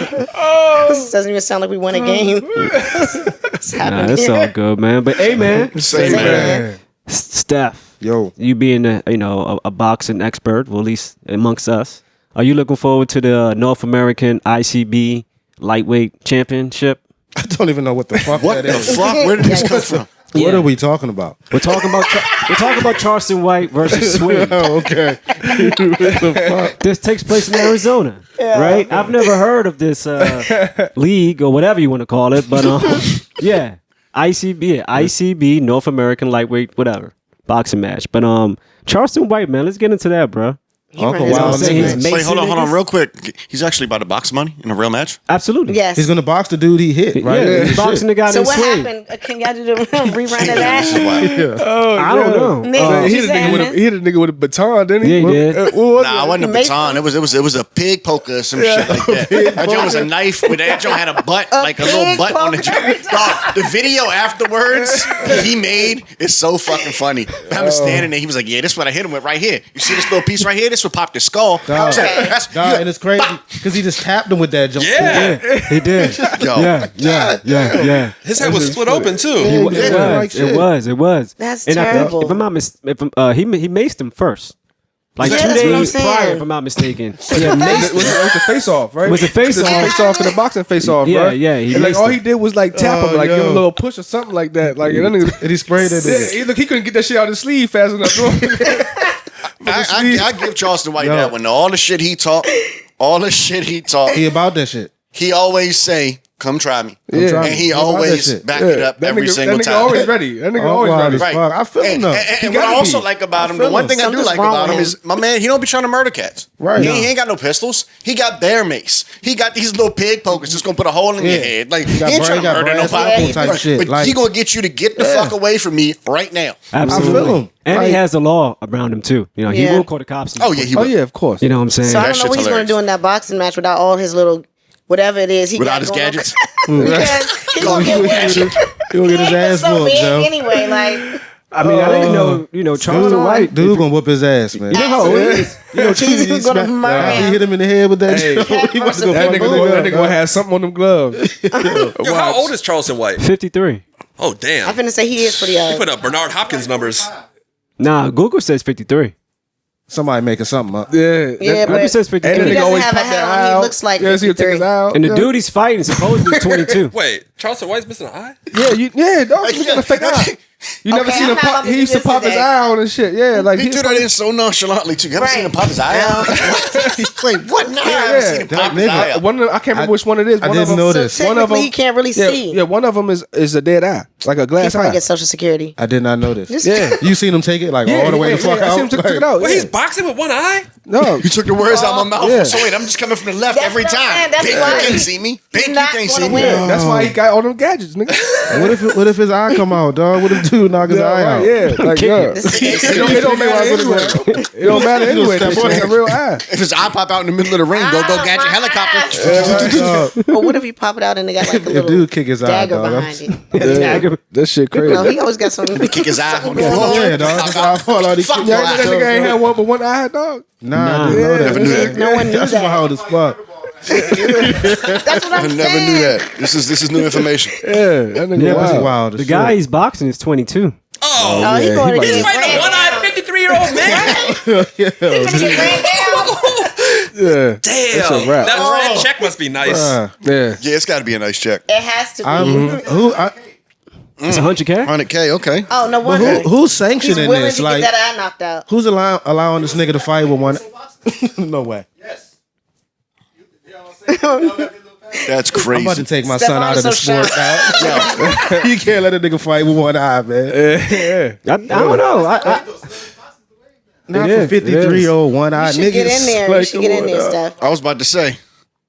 This doesn't even sound like we won a game. What's Nah, happening it's here? all good, man. But hey, man, Same man. Steph, Yo, you being a boxing expert, well, at least amongst us, are you looking forward to the North American ICB lightweight championship? I don't even know what the fuck What that the is. fuck? Where did this come from? What are we talking about? We're talking about Charleston White versus Swing. Oh, okay. What the fuck? This takes place in Arizona, right? I've never heard of this league or whatever you want to call it, but yeah, ICB, North American lightweight, whatever boxing match. But Charleston White, man, let's get into that, bro. Uncle He's Wild also saying nigga. he's Wait, Mason hold on, niggas? real quick. He's actually about to box money in a real match. Absolutely. Yes. He's gonna box the dude he hit, right? Yeah, he's boxing the guy So that what swing. happened? Can y'all do the rerun of This is that? wild. I don't know. Nick, what He you hit a nigga saying, with man? he hit a nigga with a baton, didn't he? Yeah, he did. What was Nah, it wasn't a Mason? baton. It was a pig poker or some shit like that. That joint was a knife with that joint had a butt, like a little pig butt on the poker? joint. Dog, the video afterwards he made is so fucking funny. I was standing there. He was like, "Yeah, this is what I hit him with right here. You see this little piece right here? This would pop the skull." Dog. That's- Dog, and it's crazy because he just tapped him with that jump. Yeah. He did. Yo. Yeah. His head was split open too. It was. That's and terrible. if I'm not he maced him first. Like Yeah, 2 that's what I'm days saying. prior, if I'm not mistaken. Yeah, it was the face off, right? It was a face-off. Face off and the boxing face off, Yeah, right? yeah, he And like maced all him. he did was like tap him, like give him a little push or something like that. Like and he sprayed it. Yeah, he couldn't get that shit out of his sleeve fast enough. I give Charleston White that one. All the shit he talk, He about that shit. he always say, "Come try me," Yeah. and he He about always that shit. back it up That every nigga, single that nigga time. always ready. That nigga always wild ready. as Right. Fuck, I feel him And, though. and He what I gotta also be. like about him, feel the one him. thing I do Something's like wrong about with him is my man. He don't be trying to murder cats. Right. He ain't got no pistols. He got bear mace. He got these little pig pokers just gonna put a hole in your Yeah. head. Like he got ain't bra- trying he to got murder brass nobody. knuckle type shit, But like- he gonna get you to get the fuck away from me right now. Absolutely. I feel him. And he Like- has the law around him too. You know, he Yeah. will call the cops. Oh yeah, he Oh would. yeah, of course. You know what I'm saying? So I That don't know shit's what he's going to hilarious. do in that boxing match without all his little whatever it is. He Without got his going on. gadgets. Because he's going to get He gonna get his ass so whooped, big Joe. anyway. Like I mean, I didn't know. You know, Charleston White. Dude gonna whoop his ass, man. You know how old he is? You know, He's Cheesy gonna murder He him. hit him in the head with that. Hey. He about to go That fuck nigga- him that up. nigga have something on them gloves. Yo, how old is Charleston White? 53. Oh damn. I'm finna say he is pretty He old. put up Bernard Hopkins numbers. Nah, Google says 53. Somebody making something up. Yeah, Google but says if 53. he nigga doesn't always have a pop that hat eye on, he out. looks like Yeah, see, he'll take his 53. eye out. And the dude he's fighting supposedly is 22. Wait, Charleston White's missing an eye? Yeah, dog. You got a fake eye. You never Okay, seen I'm him not pop. about to He do used to this pop his today. eye out and shit. Yeah, like He threw that in so nonchalantly too. You ever seen him pop his eye out? Wait, what? No, I haven't seen him pop his eye out. One of them, I can't remember which one it is. I One didn't of them, know So this. one of technically, them- he can't really see. Yeah, one of them is a dead eye, like a He glass probably eye. gets Social Security. I did not know this. Yeah. You seen him take it like all the way the fuck I out? seen him took it Like, out. Wait, yeah. he's boxing with one eye? No, You took the words out of my mouth. Yeah. So wait, I'm just coming from the left That's every what I'm time. saying. That's Pink, why you can't he- see me. he's Pink, you not can't gonna see me. win. that's why he got all them gadgets, nigga. what if his eye come out, dog? What if dude knock his eye out? Yeah, like yeah. It don't matter anyway. It don't matter anyway. That shit's a real eye. If his eye pop out in the middle of the ring, go Ah, gadget my helicopter. Dog, But what if he pop it out and they got like a if little dude kick his eye, dagger dog. behind it? Yeah, that shit crazy. No, he always got something. Kick his eye on the Yeah, floor. yeah, dog. That's why I fall out. He Fuck kick your your Yeah, eye. that nigga ain't had one but one eye, dog. Nah, I didn't know that. Never knew that. No one knew That's that. wild as fuck. That's what I I'm never saying. knew that. This is new information. Yeah, that nigga Yeah, That's wild. wild. The guy he's boxing is 22. Oh, Oh, he Yeah, going he to might get he's fighting a ran one-eyed 53-year-old man. He's gonna get ran down. Yeah, Damn, That's a wrap. that check must be nice. yeah. Yeah, it's got to be a nice check. It has to be. It's 100K. 100K, okay. Oh no But wonder. who's He's sanctioning willing this? to Like, get that eye knocked out. who's allowing this nigga to fight with one? No way. That's I'm crazy. about to take my Step son on out of the so sport. dog. You can't let a nigga fight with one eye, man. I don't know. Not It for is, it is. 53-year-old one eye You should niggas. get in there. You Like, should get in there, stuff. I was about to say,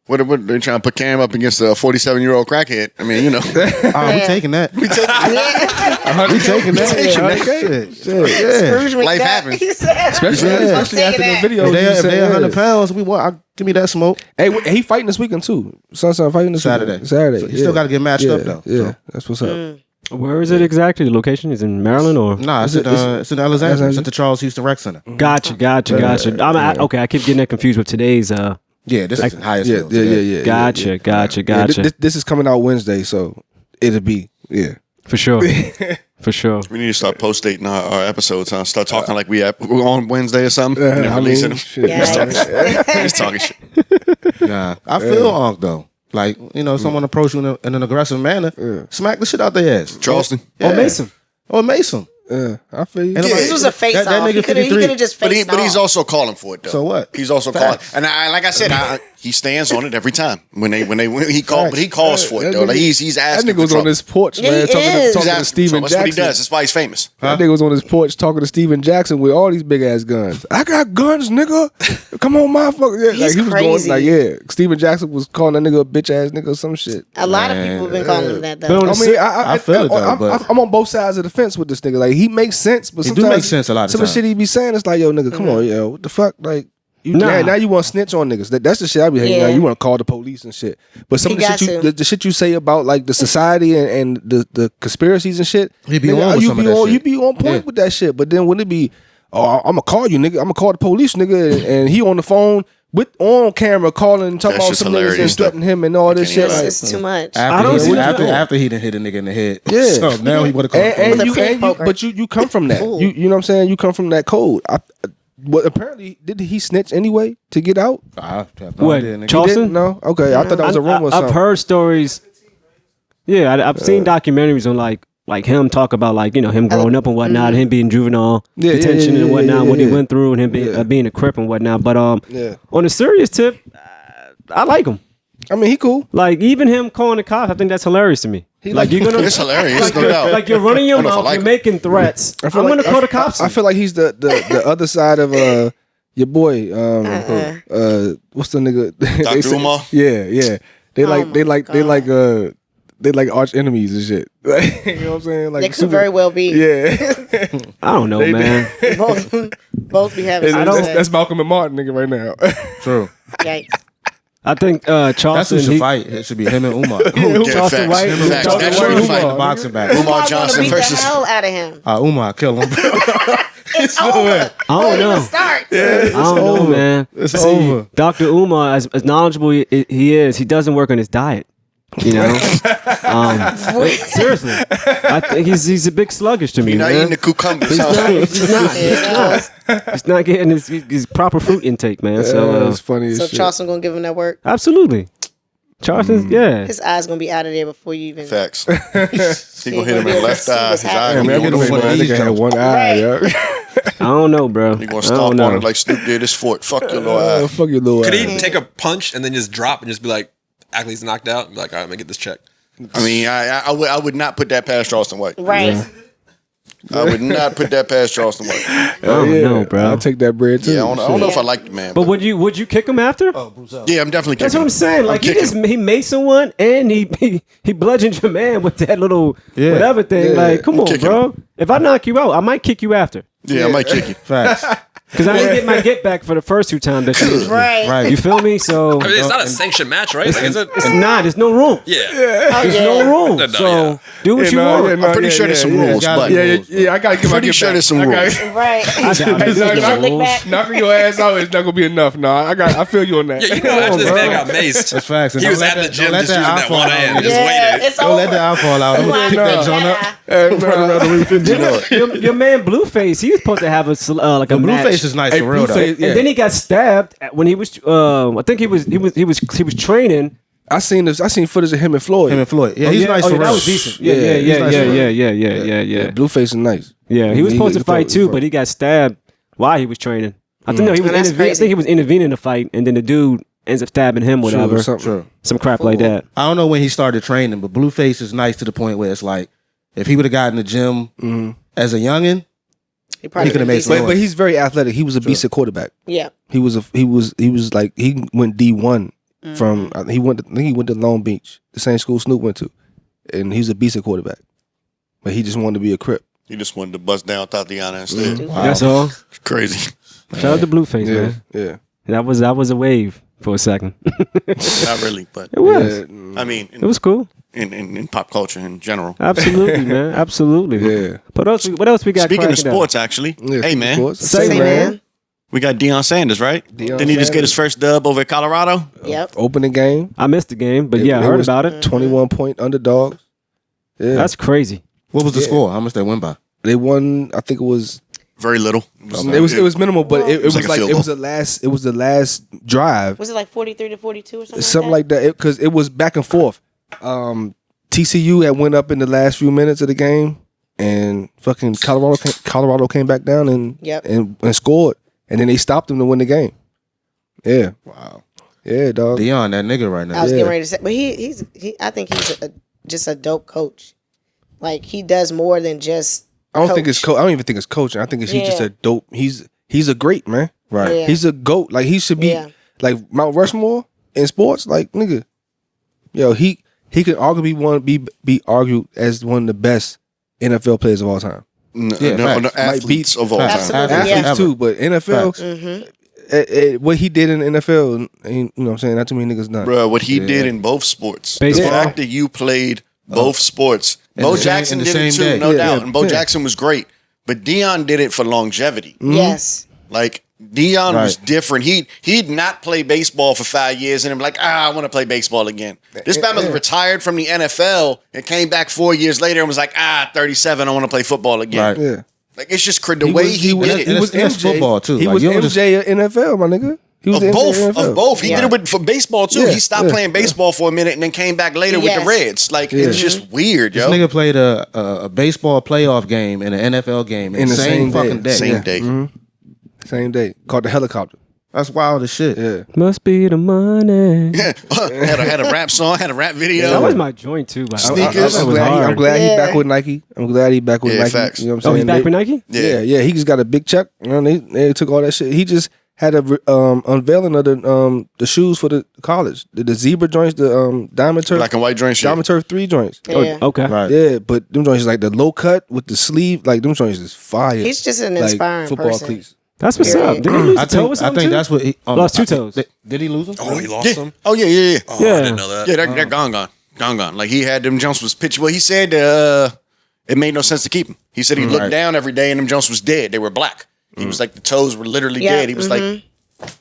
what they trying to put Cam up against a 47-year-old crackhead? I mean, you know. Oh, we taking that. We taking that. taking that. Shit. Yeah. Scrooge McDuck. Life happens. He said, Especially I'm after taking the that. video. If they 100 pounds, we want. Give me that smoke. Hey, he fighting this weekend too. Son fighting this Saturday. weekend. Saturday. So you still got to get matched up though. Yeah, So. that's what's up. Where is it exactly? The location is in Maryland or? Nah, it's in Alexandria. It's at the Charles Houston Rec Center. Gotcha. Okay, I keep getting that confused with today's. Yeah, this is in highest. Yeah. Gotcha. This is coming out Wednesday, so it'll be For sure. For sure. We need to start post-dating our episodes, huh? Start talking like we're on Wednesday or something. And then I releasing mean, them. shit. Just talking shit. Nah, I feel Onk though. Like, someone approach you in an aggressive manner, smack the shit out their ass. Charleston. Or Mason. Or Mason. Yeah, I feel you. And I'm like, This was a face that off. nigga He could 53. have just But faced he's off. also calling for it though. So what? He's also Facts. calling, and like I said, he stands on it every time when he calls, Facts. but he calls for it That though. Like nigga- he's That asking nigga was for on trouble. his porch, Yeah, man, he talking is. to He's Steven asking for trouble. That's what he Jackson. does. That's why he's famous. That nigga was on his porch talking to Steven Jackson with all these big ass guns. I got guns, nigga. Come on, motherfucker. Yeah, He's he was crazy. going like, Steven Jackson was calling that nigga a bitch ass nigga or some shit. A lot of people have been calling him that But though. on I the mean, I feel it, though, but- I'm on both sides of the fence with this nigga. Like, he makes sense, but He do sometimes make sense a lot of some of the times. shit he be saying, it's like, yo, nigga, come on, yo, what the fuck? Like, now you want to snitch on niggas. That's the shit I be hating. Yeah. Like, you want to call the police and shit. But some He of the got shit to. the shit you say about like the society and the conspiracies and shit, He be nigga, on with you some of be that on, shit. you be on point Yeah. with that shit. But then when it be, oh, I'm gonna call you, nigga. I'm gonna call the police, nigga, and he on the phone on camera calling and talking That about shit's some niggas and hilarious, though. threatening him and all this shit. can't Like, It's too much. After he done hit a nigga in the head. Yeah. So now he want to call. and With a you, pin and you, poker. but you come from that. Ooh. You know what I'm saying? You come from that code. Well, apparently, did he snitch anyway to get out? I have no What, idea, nigga. Charles- He didn't? No. Okay, I thought that was a rumor. Or I've something. heard stories. Yeah, I've seen documentaries on like him talk about him growing up and whatnot, him being juvenile Yeah, detention and whatnot, what he yeah. went through, and him being a crip and whatnot. But Yeah. on a serious tip, I like him. I mean, he cool. Like even him calling the cops, I think that's hilarious to me. Like you're gonna, It's hilarious, no doubt. like you're running your I don't know if I mouth, like you're him. making threats. I'm feel like- gonna call the cops. I feel like he's the other side of your boy. What's the nigga? Dr. They say- Umar? Yeah. They my like arch enemies and shit. Like, you know what I'm saying? Like They could very well be. Yeah. I don't know, man. Both be having. That's Malcolm and Martin nigga right now. True. Yikes. I think That's Charleston. who should fight. It should be him and Umar. Yeah, Charleston facts. White? Facts. Charleston That should be White? the fight. The boxing back. Umar Gonna Johnson beat versus. the hell out of him. Umar, kill him. It's over. I don't know. Start. I don't know, man. It's over. Dr. Umar, as knowledgeable he is, he doesn't work on his diet. You know, seriously, I think he's a bit sluggish to me. You're not man. eating the cucumbers. He's huh? he's not getting his proper fruit intake, man. So It's funny as So shit. Charleston gonna give him that work. absolutely, Charleston's, yeah. His eyes gonna be out of there before you even. Facts. He gonna hit him in the left eye. His eye happening. gonna be on the That floor. nigga had one eye, Right. yo. I don't know, bro. He gonna I stomp don't on know. it like Snoop did his foot. Fuck your little eye. Fuck your little Could eye. he take a punch and then just drop and just be like, act like he's knocked out? And be like, all right, let me get this check. I mean, I would not put that past Charleston White. Right. I would not put that past Charleston White. I don't know, bro. I'll take that bread too. Yeah, I don't know if I like the man. But would you kick him after? Yeah, I'm definitely kicking That's what I'm saying. Like kicking he made someone and he bludgeoned your man with that little whatever thing. Yeah. Like, come on, kicking bro. If I knock you out, I might kick you after. Yeah, I might kick you. Facts. Because I didn't get my get back for the first 2 times that you Right. Right. You feel me? So I mean, it's not a sanctioned match, right? Like, is it? it's not. There's no room. Yeah. Oh, There's yeah. no room. No, So yeah. do what you want. I'm pretty sure there's some rules, gotta but be Yeah, I gotta give my pretty get sure back. there's some I rules. gotta- Right. There's Get your no lick rules. back. Knocking your ass out is not gonna be enough. No, I feel you on that. Yeah, you know, after this man got maced, That's facts. And he don't was let at the that- gym don't let just using that eye fall one out. hand and just Yeah, waited. it's Don't let over. the eye fall out. I'm gonna pick that joint up. Your man Blueface, he was supposed to have like a match. Blueface is nice for real though. Blueface, yeah. And then he got stabbed when he was. I think he was training. I seen footage of him and Floyd. Him and Floyd. Yeah, he's nice for real. That was decent. Yeah. he's nice for real. Yeah. Blueface is nice. Yeah, he was supposed to fight too, but but he got stabbed while he was training. I think no, he was That's intervening. I crazy. think he was intervening in the fight, and then the dude ends up stabbing him, whatever. Sure. Some crap like that. I don't know when he started training, but Blueface is nice to the point where it's like, if he would have gotten in the gym as a youngin, He probably He could've made some But he's very athletic. He was a beast at quarterback. Yeah. He was like he went D1 from I think he went to Long Beach, the same school Snoop went to, and he's a beast at quarterback. But he just wanted to be a Crip. He just wanted to bust down Tatiana instead. That's all. It's crazy. Shout out to Blueface, man. Yeah. That was a wave for a second. Not really, but It was. I mean, It was cool. in pop culture in general. Absolutely, man. Absolutely. Yeah. What else we got? Speaking of cracking down? sports, actually, Yeah, hey man, sports. Say, Say, man. man. we got Deon Sanders, right? Deon Didn't he just get his Sanders. first dub over at Colorado? Yep. Opening game. I missed the game, but yeah, I It heard was about it. 21-point underdogs. Yeah. That's crazy. What was the score? How much they win by? They won. I think it was. Very little. It was minimal, but it was like a like field it was goal. the last drive. Was it like 43 to 42 or something? Something like that, because it was back and forth. TCU had went up in the last few minutes of the game, and fucking Colorado came back down and Yep. and scored, and then they stopped them to win the game. Yeah, Wow. yeah, dog. Deon, that nigga right I now. was Yeah. getting ready to say, but I think he's just a dope coach. Like he does more than just. I don't think it's coach. I don't even think it's coaching. I think he's just Yeah. a dope. He's a great man. Right. Yeah. He's a GOAT. Like he should be Yeah. like Mount Rushmore in sports. Like nigga, yo, he could arguably be argued as one of the best NFL players of all time. Yeah, No facts. athletes of all Facts. time. Absolutely. Athletes Yeah. too, but NFL, Mm-hmm. what he did in the NFL, ain't, you know what I'm saying? Not too many niggas done. Bro, what he did in both sports. Baseball. The fact that you played both sports. Bo the same- Jackson in the did it same too, day. no Yeah, doubt. yeah, And Bo yeah. Jackson was great. But Deon did it for longevity. Yes. Like Deon was Right. different. He'd not play baseball for 5 years and I'm like, I want to play baseball again. This man was retired from the NFL and came back 4 years later and was like, 37, I want to play football again. Right. Yeah, Like it's just the way he did it. and it's football, too. He Like, was you don't just- MJ at NFL, my nigga. He was Of the MJ both, NFL. of both. He Yeah. did it for baseball too. Yeah, He stopped yeah, playing baseball for a minute and then came back later with the Yes. Reds. Like it's just weird, This yo. nigga played a baseball playoff game and an NFL game in the same fucking day. Same day. Same day. Called the helicopter. That's wild as shit. Yeah. Must be the money. had a rap song, had a rap video. That was my joint too. Like, Sneakers. that I'm was glad hard. he back with Nike. I'm glad he back with Yeah, Nike. facts. You know what I'm Oh, saying? he's back They- with Nike? Yeah. He just got a big check. You know, they took all that shit. He just had a unveiling of the shoes for the college. The zebra joints, the diamond turf, Black and white joint shit. diamond turf 3 joints. Yeah. Okay. Right. Yeah, but them joints is like the low cut with the sleeve. Like them joints is fire. He's just an Like, inspiring football person. cleats. That's what's Yeah. up. Did he lose I a toe or think something too? that's what he Lost 2 toes. Did he lose them? Oh, he lost them? Oh yeah. Oh, Yeah. I didn't know that. Yeah, they're gone. Like he had them jumps was pitch. Well, he said it made no sense to keep them. He said he looked down every day and them jumps was dead. They were black. He was like the toes were literally Yeah, dead. He was like,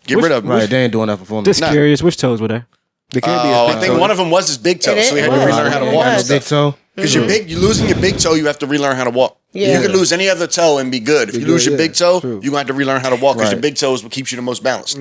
get rid of them. Right, they ain't doing that for fun. Just Nah. curious, which toes were there? They can't be. Oh, a I big think toe. one of them was his big toe, It so he had is. to relearn how to It walk. was. Big toe. Because you're losing your big toe, you have to relearn how to walk. Yeah. You could lose any other toe and be good. If you good, lose your yeah, big toe, true. you're going to have to relearn how to walk because your Right. big toe is what keeps you the most balanced.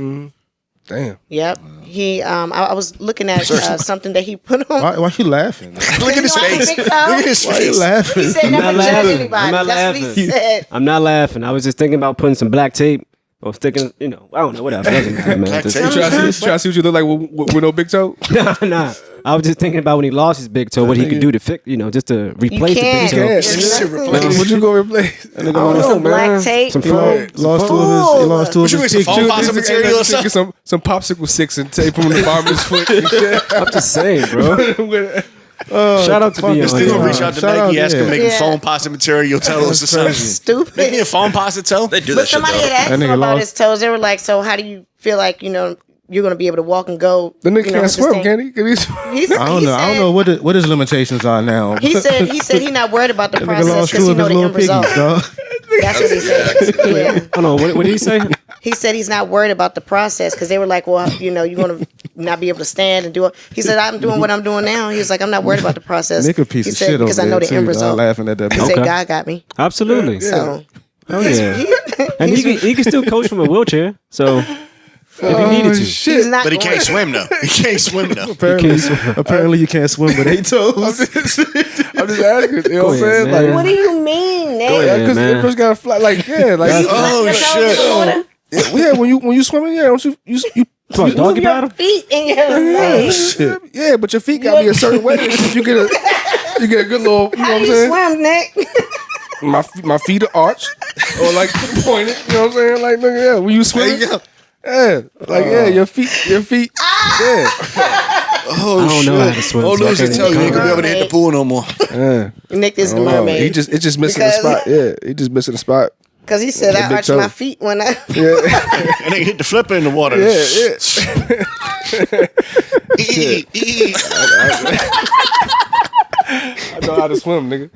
Damn. Yep. He, I was looking at something that he put on. Why you laughing? Look at his face. Look at his Why you face. laughing? He said I'm never not judge laughing. anybody. I'm not That's what he laughing. said. I'm not laughing. I was just thinking about putting some black tape or sticking, I don't know, whatever. It doesn't matter, man. Black Just- tape. Try to see what you look like with no big toe. Nah. I was just thinking about when he lost his big toe, what he could do to fix, just to replace the big can't. toe. There's nothing. What you gonna replace? I don't know, Some black man. tape. Some He foam. lost two of you his get some pictures. phone posse material or something? Some popsicle sticks and tape him on the bottom of his foot. And shit. I'm just saying, bro. Shout out to This nigga gonna Deon. reach out to Shout out, Nike, ask him yeah. make him Yeah. phone pasta material toes or something. Stupid. Make me a phone pasta toe. They do But that shit somebody though. had asked That him nigga about lost. his toes. They were like, "So how do you feel like you're gonna be able to walk and go?" The nigga with can't this swim, thing?" can he? Can he? I don't know what his limitations are now. He said he's not worried about the Nigga process lost because two he of know his the little end result. piggies, dog. That's what he said. Yeah. Hold on, what did he say? He said he's not worried about the process because they were like, well, you're going to not be able to stand and do it. He said, I'm doing what I'm doing now. He was like, I'm not worried about the process. Nick a piece He of said, shit over because I know there, the end too, dog, result. laughing at that He bitch. said, Okay. God got me. Absolutely. So Oh yeah. And he can still coach from a wheelchair. So if he needed to. he's not But he going- can't swim though. He can't swim though. Apparently you can't swim with 8 toes. I'm just asking. You know what I'm Go ahead, saying? man. Like, What do you mean, Nate? ahead. because man. it first gotta fly. Like, yeah, like. Oh Your toes in the water? Yeah, when you swimming, yeah, don't you What, doggy Your paddle? feet in your legs. yeah, but your feet gotta be a certain way. You get a good little, you know How what do I'm you saying? swim, Nick? My feet are arched or like pointed. You know what I'm saying? Like, nigga, yeah, when you swim, There you go. yeah, like your feet, yeah. Oh I don't know how to shit. swim, Oh, so I lose his can't toe. You even ain't gonna be able to hit the pool no more. Yeah. Nick is the Oh, mermaid. he just missing the Because- spot. Yeah, he just missing the spot. Because he said, I big arched toe. my feet when I... Yeah, And they hit the flipper in the water. yeah. I know how to swim, nigga.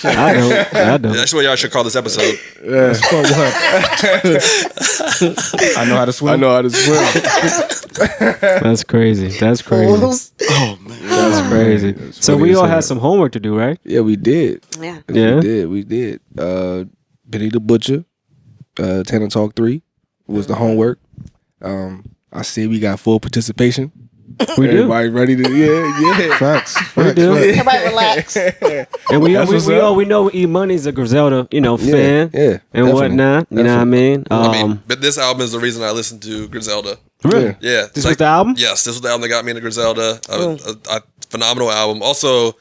I don't. That's what y'all should call this episode. Yeah, I know how to swim. I know how to swim. That's crazy. That's crazy. Fools. Oh man. That's crazy. So funny we as all hell. had some homework to do, right? Yeah, we did. Yeah. Yeah. We did. Benny the Butcher, Tana Talk 3 was the homework. I see we got full participation. We do. Everybody ready to yeah. Facts. We do. Everybody relax. And we That's what's up. we know E Money's a Griselda, fan, yeah, and definitely. whatnot. You know what I mean? I mean, but this album is the reason I listened to Griselda. really? Yeah. This was the album? Yes, this was the album that got me into Griselda. A phenomenal album. Also,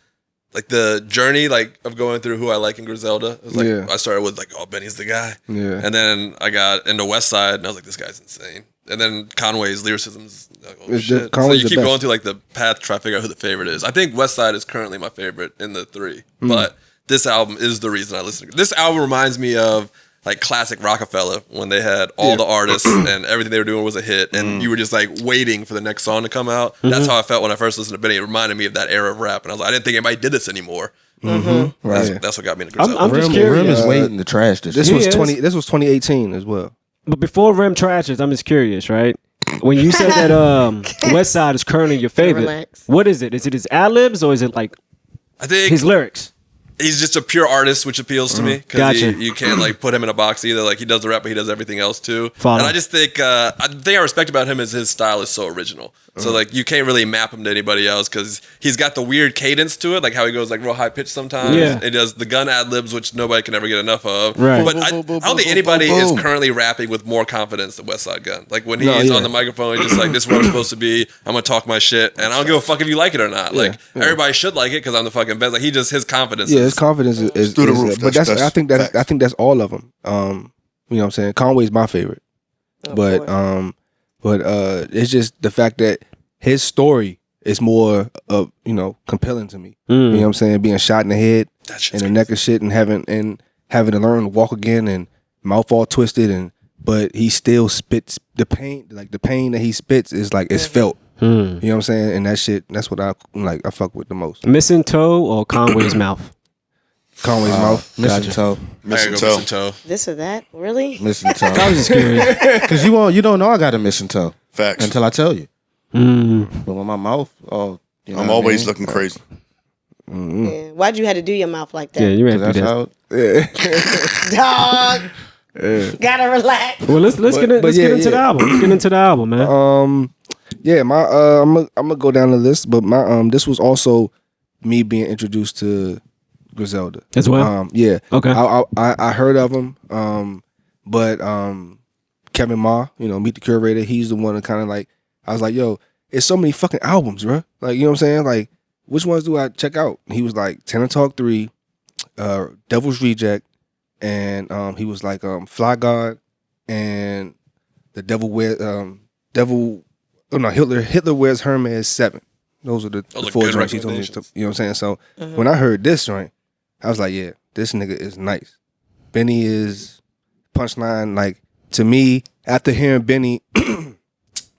like the journey of going through who I like in Griselda. It was like Yeah. I started with oh, Benny's the guy. Yeah. And then I got into West Side and I was like, this guy's insane. And then Conway's lyricism's like, oh It's shit. the- Conway's so you the keep best. going through the path to try to figure out who the favorite is. I think West Side is currently my favorite in the 3. Hmm. But this album is the reason I listen to it. This album reminds me of classic Rockefeller when they had all the artists and everything they were doing was a hit Hmm. and you were just waiting for the next song to come out. That's how I felt when I first listened to Benny. It reminded me of that era of rap and I was like, I didn't think anybody did this anymore. Right. That's what got me into Griselda. I'm just Rim curious. is waiting to trash this. This He was is. 2018 as well. But before Rim trashes, I'm just curious, right? When you said that West Side is currently your favorite, Relax. what is it? Is it his ad libs or is it I think his lyrics? he's just a pure artist, which appeals to me because Gotcha. you can't put him in a box either. He does the rap, but he does everything else too. Follow. And I just think the thing I respect about him is his style is so original. So you can't really map him to anybody else because he's got the weird cadence to it, like how he goes real high pitched sometimes. Yeah. He does the gun ad libs, which nobody can ever get enough of. Right. But I don't think anybody is currently rapping with more confidence than Westside Gun. When he's on the microphone, he's just this is what I'm supposed to be. I'm gonna talk my shit, and I don't give a fuck if you like it or not. Everybody should like it because I'm the fucking best. His confidence. Yeah, is, his confidence is through the roof. But That's I think facts. that's all of them. You know what I'm saying? Conway's my favorite. But it's just the fact that his story is more compelling to me. You know what I'm saying? Being shot in the head That shit's and the neck and shit and having to learn to walk again and mouth all twisted but he still spits the pain, the pain that he spits is it's felt. You know what I'm saying? And that shit, that's what I fuck with the most. Missing toe or Conway's mouth? Conway's mouth. Missing toe. I gotta go missing toe. This or that? Really? Missing I toe. was just curious. Because you don't know I got a missing toe Facts. until I tell you. Mm. But with my mouth, you know I'm what I always mean? looking crazy. Yeah. Why'd you have to do your mouth like that? Yeah, you ain't do That's that. how. Dog. Gotta relax. Well, let's get into the album. Let's get into the album, man. Yeah, I'm gonna go down the list, but my this was also me being introduced to Griselda As well. Yeah. Okay. I heard of him, but Kevin Ma, Meet the Curator, he's the one that kind of like, I was like, yo, it's so many fucking albums, bro. Like, you know what I'm saying? Like, which ones do I check out? He was like Tana Talk 3, Devil's Reject, and he was like Fly God and the Hitler Wears Hermes 7. Those are the four joints he told me to, you know what I'm saying? So when I heard this joint, I was like, yeah, this nigga is nice. Benny is punchline. Like, to me, after hearing Benny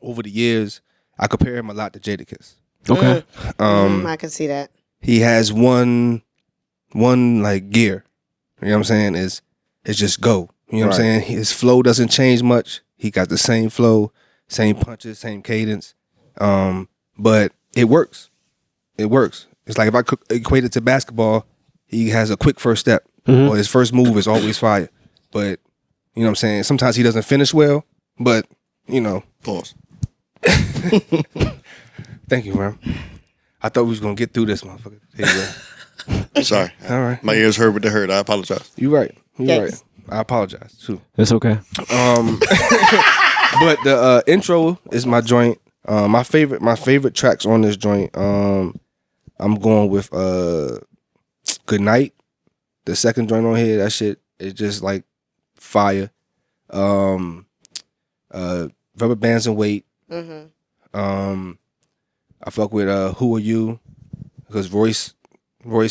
over the years, I compare him a lot to Jadakiss. Okay. I can see that. He has one like gear. You know what I'm saying? It's just go. You know what I'm saying? His flow doesn't change much. He got the same flow, same punches, same cadence. But it works. It works. It's like if I equate it to basketball, he has a quick first step. Or his first move is always fire. But, you know what I'm saying? Sometimes he doesn't finish well, but, Pause. Thank you, man. I thought we was going to get through this, motherfucker. Here you go. Sorry. All right. My ears heard what they heard. I apologize. You're right. You're Yes. right. I apologize, too. It's okay. But the intro is my joint. My favorite tracks on this joint. I'm going with Good Night. The second joint on here, that shit is just like fire. Rubber Bands and Weight. I fuck with Who Are You? Because Royce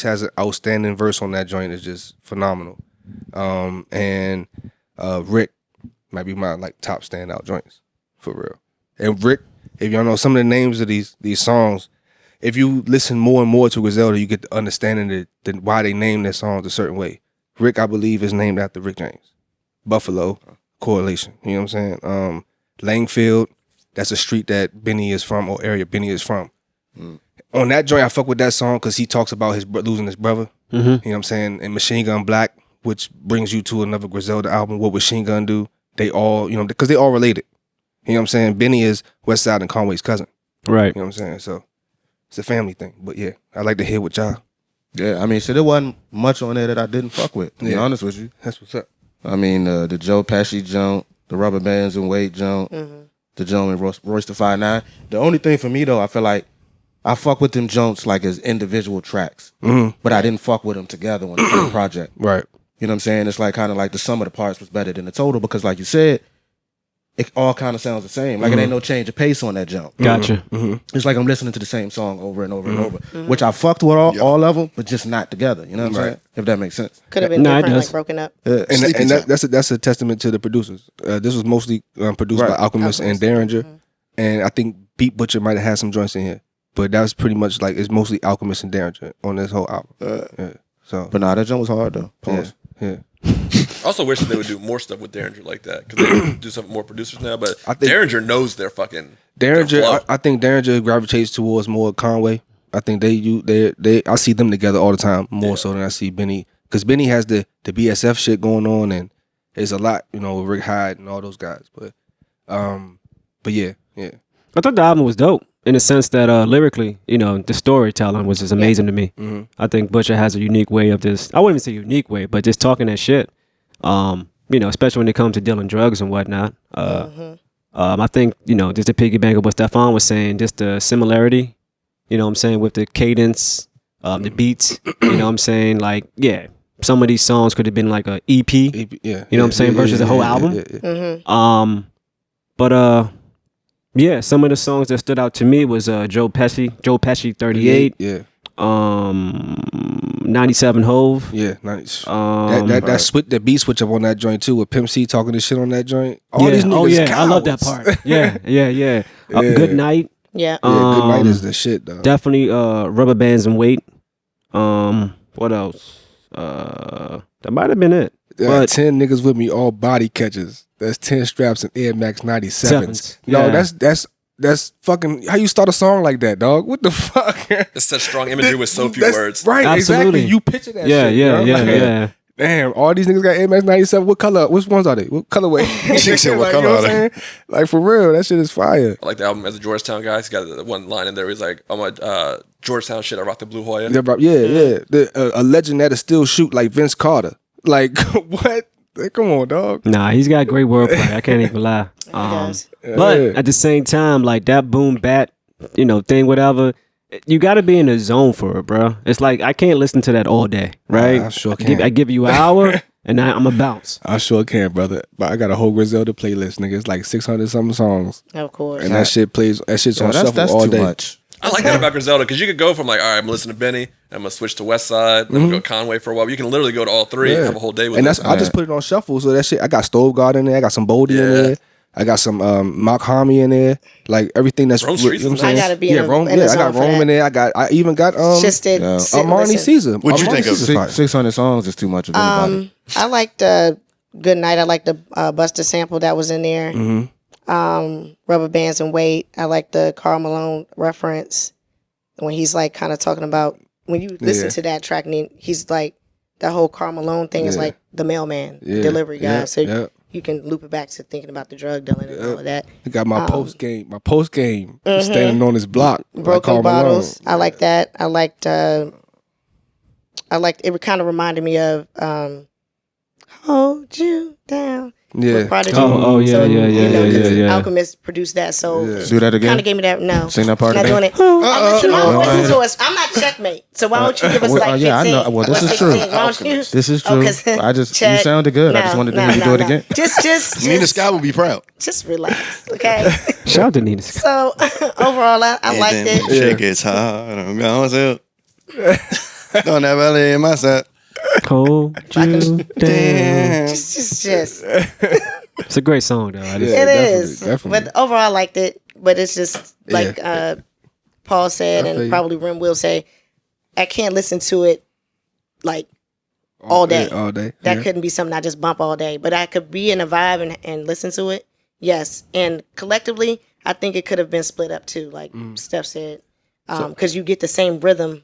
has an outstanding verse on that joint. It's just phenomenal. And Rick might be my like top standout joints for real. And Rick, if y'all know some of the names of these songs, if you listen more and more to Griselda, you get the understanding that why they name their songs a certain way. Rick, I believe, is named after Rick James. Buffalo, correlation. You know what I'm saying? Langfield, that's a street that Benny is from, or area Benny is from. On that joint, I fuck with that song because he talks about losing his brother. You know what I'm saying? And Machine Gun Black, which brings you to another Griselda album. What would Machine Gun do? They all, because they all related. You know what I'm saying? Benny is West Side and Conway's cousin. Right. You know what I'm saying? So it's a family thing. But yeah, I like to hear what y'all. Yeah, I mean, shit, there wasn't much on there that I didn't fuck with, to be honest with you. That's what's up. I mean, the Joe Pesci jump, the Rubber Bands and Weight jump, the jump in Royce the 5'9". The only thing for me, though, I feel like I fuck with them jumps like as individual tracks, but I didn't fuck with them together on the same project. Right. You know what I'm saying? It's like kind of like the sum of the parts was better than the total because, like you said, it all kind of sounds the same. Like it ain't no change of pace on that jump. Gotcha. It's like I'm listening to the same song over and over and over, which I fucked with all of them, but just not together. You know what I'm saying? If that makes sense. Could have been Nah, it different, does. like broken up. That's a testament to the producers. This was mostly produced by Alchemist and Derringer, and I think Beat Butcher might have had some joints in here, but that was pretty much like it's mostly Alchemist and Derringer on this whole album. So, But nah, that jump was hard though. Pause. yeah. I also wish that they would do more stuff with Derringer like that because they do some more producers now. But I think Derringer knows their fucking Derringer. their flow. I think Derringer gravitates towards more Conway. I think I see them together all the time more so than I see Benny, because Benny has the BSF shit going on, and there's a lot, with Rick Hyde and all those guys. But yeah. I thought the album was dope in the sense that lyrically, the storytelling was just amazing to me. I think Butcher has a unique way of this. I wouldn't even say unique way, but just talking that shit. Especially when it comes to dealing drugs and whatnot. I think, just to piggyback on what Stefan was saying, just the similarity, with the cadence, the beats, you know what I'm saying? Like, yeah, some of these songs could have been like a EP, versus the whole album. Yeah, some of the songs that stood out to me was Joe Pesci 38. Yeah. 97 Hove. Yeah, nice. That beat switch up on that joint too, with Pimp C talking this shit on that joint. These niggas cowards. I love that part. Yeah. Good Night. Yeah. Good Night is the shit though. Definitely Rubber Bands and Weight. What else? That might have been it. But 10 niggas with me, all body catches. That's 10 straps and Air Max 97s. No, that's fucking how you start a song like that, dog. What the fuck? It's such strong imagery with so few words. Right, Absolutely. exactly. You picture that shit. Yeah. damn, all these niggas got Air Max 97. What color? Which ones are they? What colorway? She said, what Like, you know color are I'm they? saying? Like, for real, that shit is fire. I like the album as a Georgetown guy. He's got the one line in there. He's like, "I'm a Georgetown shit. I rock the Blue Hoya." Yeah, bro, yeah. A legend that'll still shoot like Vince Carter. Like, what? Like, come on, dog. Nah, he's got great wordplay. I can't even lie. does. But Yeah. at the same time, like that boom bat, thing, whatever. You got to be in the zone for it, bro. It's like I can't listen to that all day, right? I sure can. I give you an hour, and I'm a bounce. I sure can, brother. But I got a whole Griselda playlist, nigga. It's like 600 something songs, Of course. and that shit plays. That shit's on shuffle that's all too day. much. I like that about Griselda because you could go from like, all right, I'm listening to Benny, I'm gonna switch to West Side, then I'm gonna go Conway for a while. You can literally go to all three and have a whole day with And it. that's I just put it on shuffle, so that shit. I got Stove God in there. I got some Bodie in there. I got some Mock Homie in there. Like everything that's Rome Streetz you know what is I'm saying? I gotta be yeah, in Rome. the Yeah, I zone got for Rome that. in there. I even got Just did sit and Armani listen. Caesar. What'd you Armani think of it? Caesar's fire. 600 songs is too much of anybody. I liked Good Night. I liked the Busta sample that was in there. Rubber Bands and Weight. I liked the Karl Malone reference when he's like kind of talking about when you listen to that track and he's like that whole Karl Malone thing is like the mailman delivery guy. So you can loop it back to thinking about the drug dealing and all of that. I got my post game. My post game standing on his block. Broken like Karl Malone. Bottles. I like that. I liked it kind of reminded me of Hold You Down. Yeah. with Prodigy. Oh, yeah, yeah. 'cause Alchemist produced that, so Do that again. kind of gave me that. No, Sing that part not again. doing it. Listen to us. I'm not checkmate, so why don't you give us well, like 15? yeah, I know. Well, this or is true. 16? Why don't you? This is true. 'cause I just you check. sounded good. I just wanted to hear you do it again. Just Nina Scott would be proud. just relax, okay? Shout out to Nina. So overall, I liked And it. then shit gets hard. I'm going to. Don't ever leave my side. Hold you down. Just. It's a great song, though. I just, It is, definitely. but overall, I liked it. But it's just like Paul said, I feel and you. probably Rim will say, I can't listen to it like all day. All day. That yeah. couldn't be something I just bump all day. But I could be in a vibe and listen to it. Yes, and collectively, I think it could have been split up too, like Steph said, because you get the same rhythm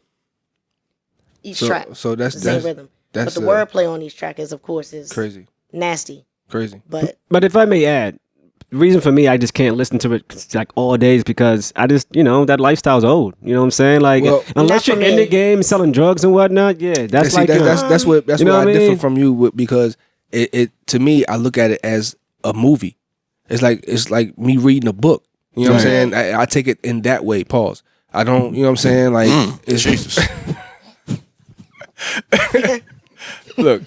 each track. So that's the same rhythm. But that's the wordplay on each track is, of course, crazy. nasty. Crazy. But if I may add, the reason for me I just can't listen to it like all days because I just that lifestyle's old. You know what I'm saying? Like Well, unless Not you're for in me. the game selling drugs and whatnot, that's See, like that's what you know I what I differ mean? from you because it to me I look at it as a movie. It's like me reading a book. You know what I'm saying? I take it in that way. Pause. I don't. You know what I'm saying? Like it's Jesus. look.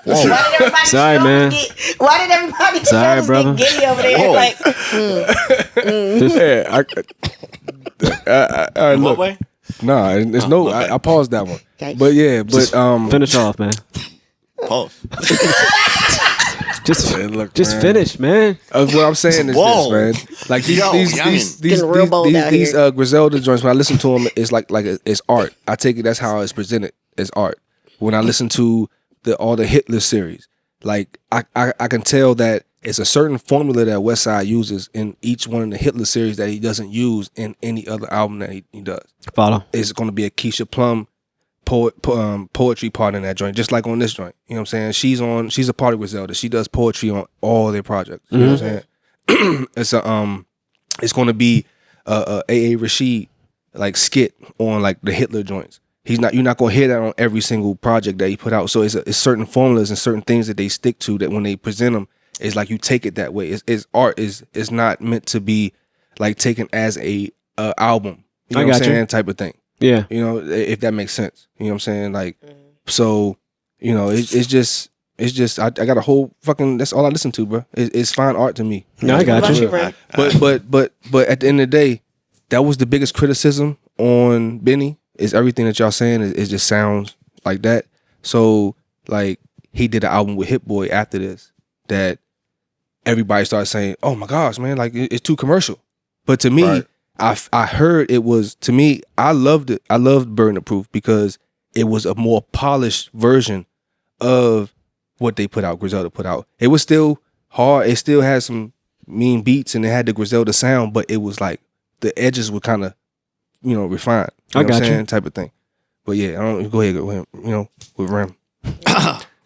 why did everybody Sorry, man. Why did everybody Sorry, just brother. get giddy over there? Whoa. Like, Yeah. All right, look. way? Nah, there's no. okay. I paused that one. Okay. But yeah, but Finish off, man. Pause. Just look, just man. finish, man. What I'm saying is Whoa. this, man. Like Yo, these Getting real bold out here. Griselda joints. When I listen to them, it's like it's art. I take it that's how it's presented as art. When I listen to all the hit list series, like I can tell that it's a certain formula that Westside uses in each one of the hit list series that he doesn't use in any other album that he does. Follow. It's going to be a Keisha Plum poetry part in that joint, just like on this joint. You know what I'm saying? She's a part of Griselda. She does poetry on all their projects. You know what I'm saying? It's going to be A.A. Rashid like skit on like the Hitler joints. You're not going to hear that on every single project that he put out. So it's certain formulas and certain things that they stick to that when they present them, it's like you take it that way. It's art is not meant to be like taken as a album. You know I what I'm got you. saying? Type of thing. Yeah. You know, if that makes sense. You know what I'm saying? Like, so, it's just I got a whole fucking, that's all I listen to, bro. It's fine art to me. No, I got What about you. you, Ray? But at the end of the day, that was the biggest criticism on Benny is everything that y'all saying is just sounds like that. So like he did an album with Hit Boy after this that everybody started saying, "Oh my gosh, man, like it's too commercial." But to me, Right. I heard it was, to me, I loved it. I loved Burden of Proof because it was a more polished version of what they put out, Griselda put out. It was still hard. It still had some mean beats and it had the Griselda sound, but it was like the edges were kind of, refined. I Know what I'm got you. saying? Type of thing. But yeah, I don't go ahead with him, with Rim.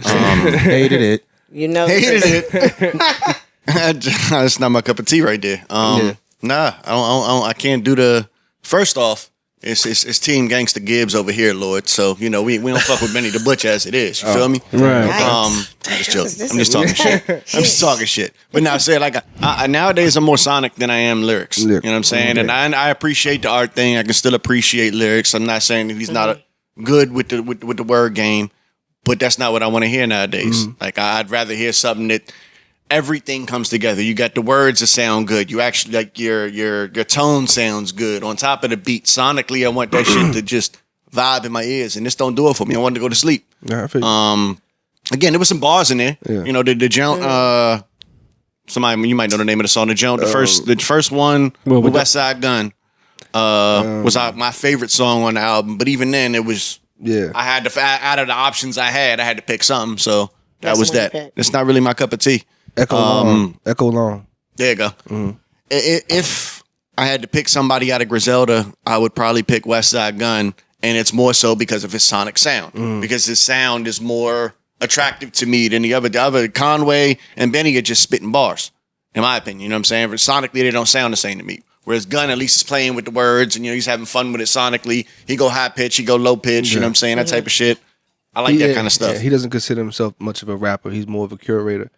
Hated it. You know, Hated it. That's not my cup of tea right there. Nah, I can't do the. First off, it's Team Gangsta Gibbs over here, Lord. So we don't fuck with Benny the Butch as it is. You feel me? Right. I'm just joking. I'm just talking shit. I'm just talking shit. But now, say like nowadays, I'm more sonic than I am lyrics. You know what I'm saying? And I appreciate the art thing. I can still appreciate lyrics. I'm not saying that he's not good with the word game, but that's not what I want to hear nowadays. Like I'd rather hear something that everything comes together. You got the words that sound good. You actually like your tone sounds good on top of the beat. Sonically, I want that shit to just vibe in my ears, and this don't do it for me. I wanted to go to sleep. Yeah, I feel you. Again, there was some bars in there. Yeah. The joint. Somebody you might know the name of the song. The joint. The first one, with West Side Gun, was my favorite song on the album. But even then, it was. Yeah. I had to out of the options I had to pick something. So that was that. Pick. It's not really my cup of tea. Echo Long. There you go. If I had to pick somebody out of Griselda, I would probably pick West Side Gun, and it's more so because of his sonic sound. Because his sound is more attractive to me than the other. Conway and Benny are just spitting bars, in my opinion. You know what I'm saying? But sonically, they don't sound the same to me. Whereas Gun at least is playing with the words, and he's having fun with it sonically. He go high pitch, he go low pitch. You know what I'm saying? That type of shit. I like that kind of stuff. Yeah, he doesn't consider himself much of a rapper. He's more of a curator.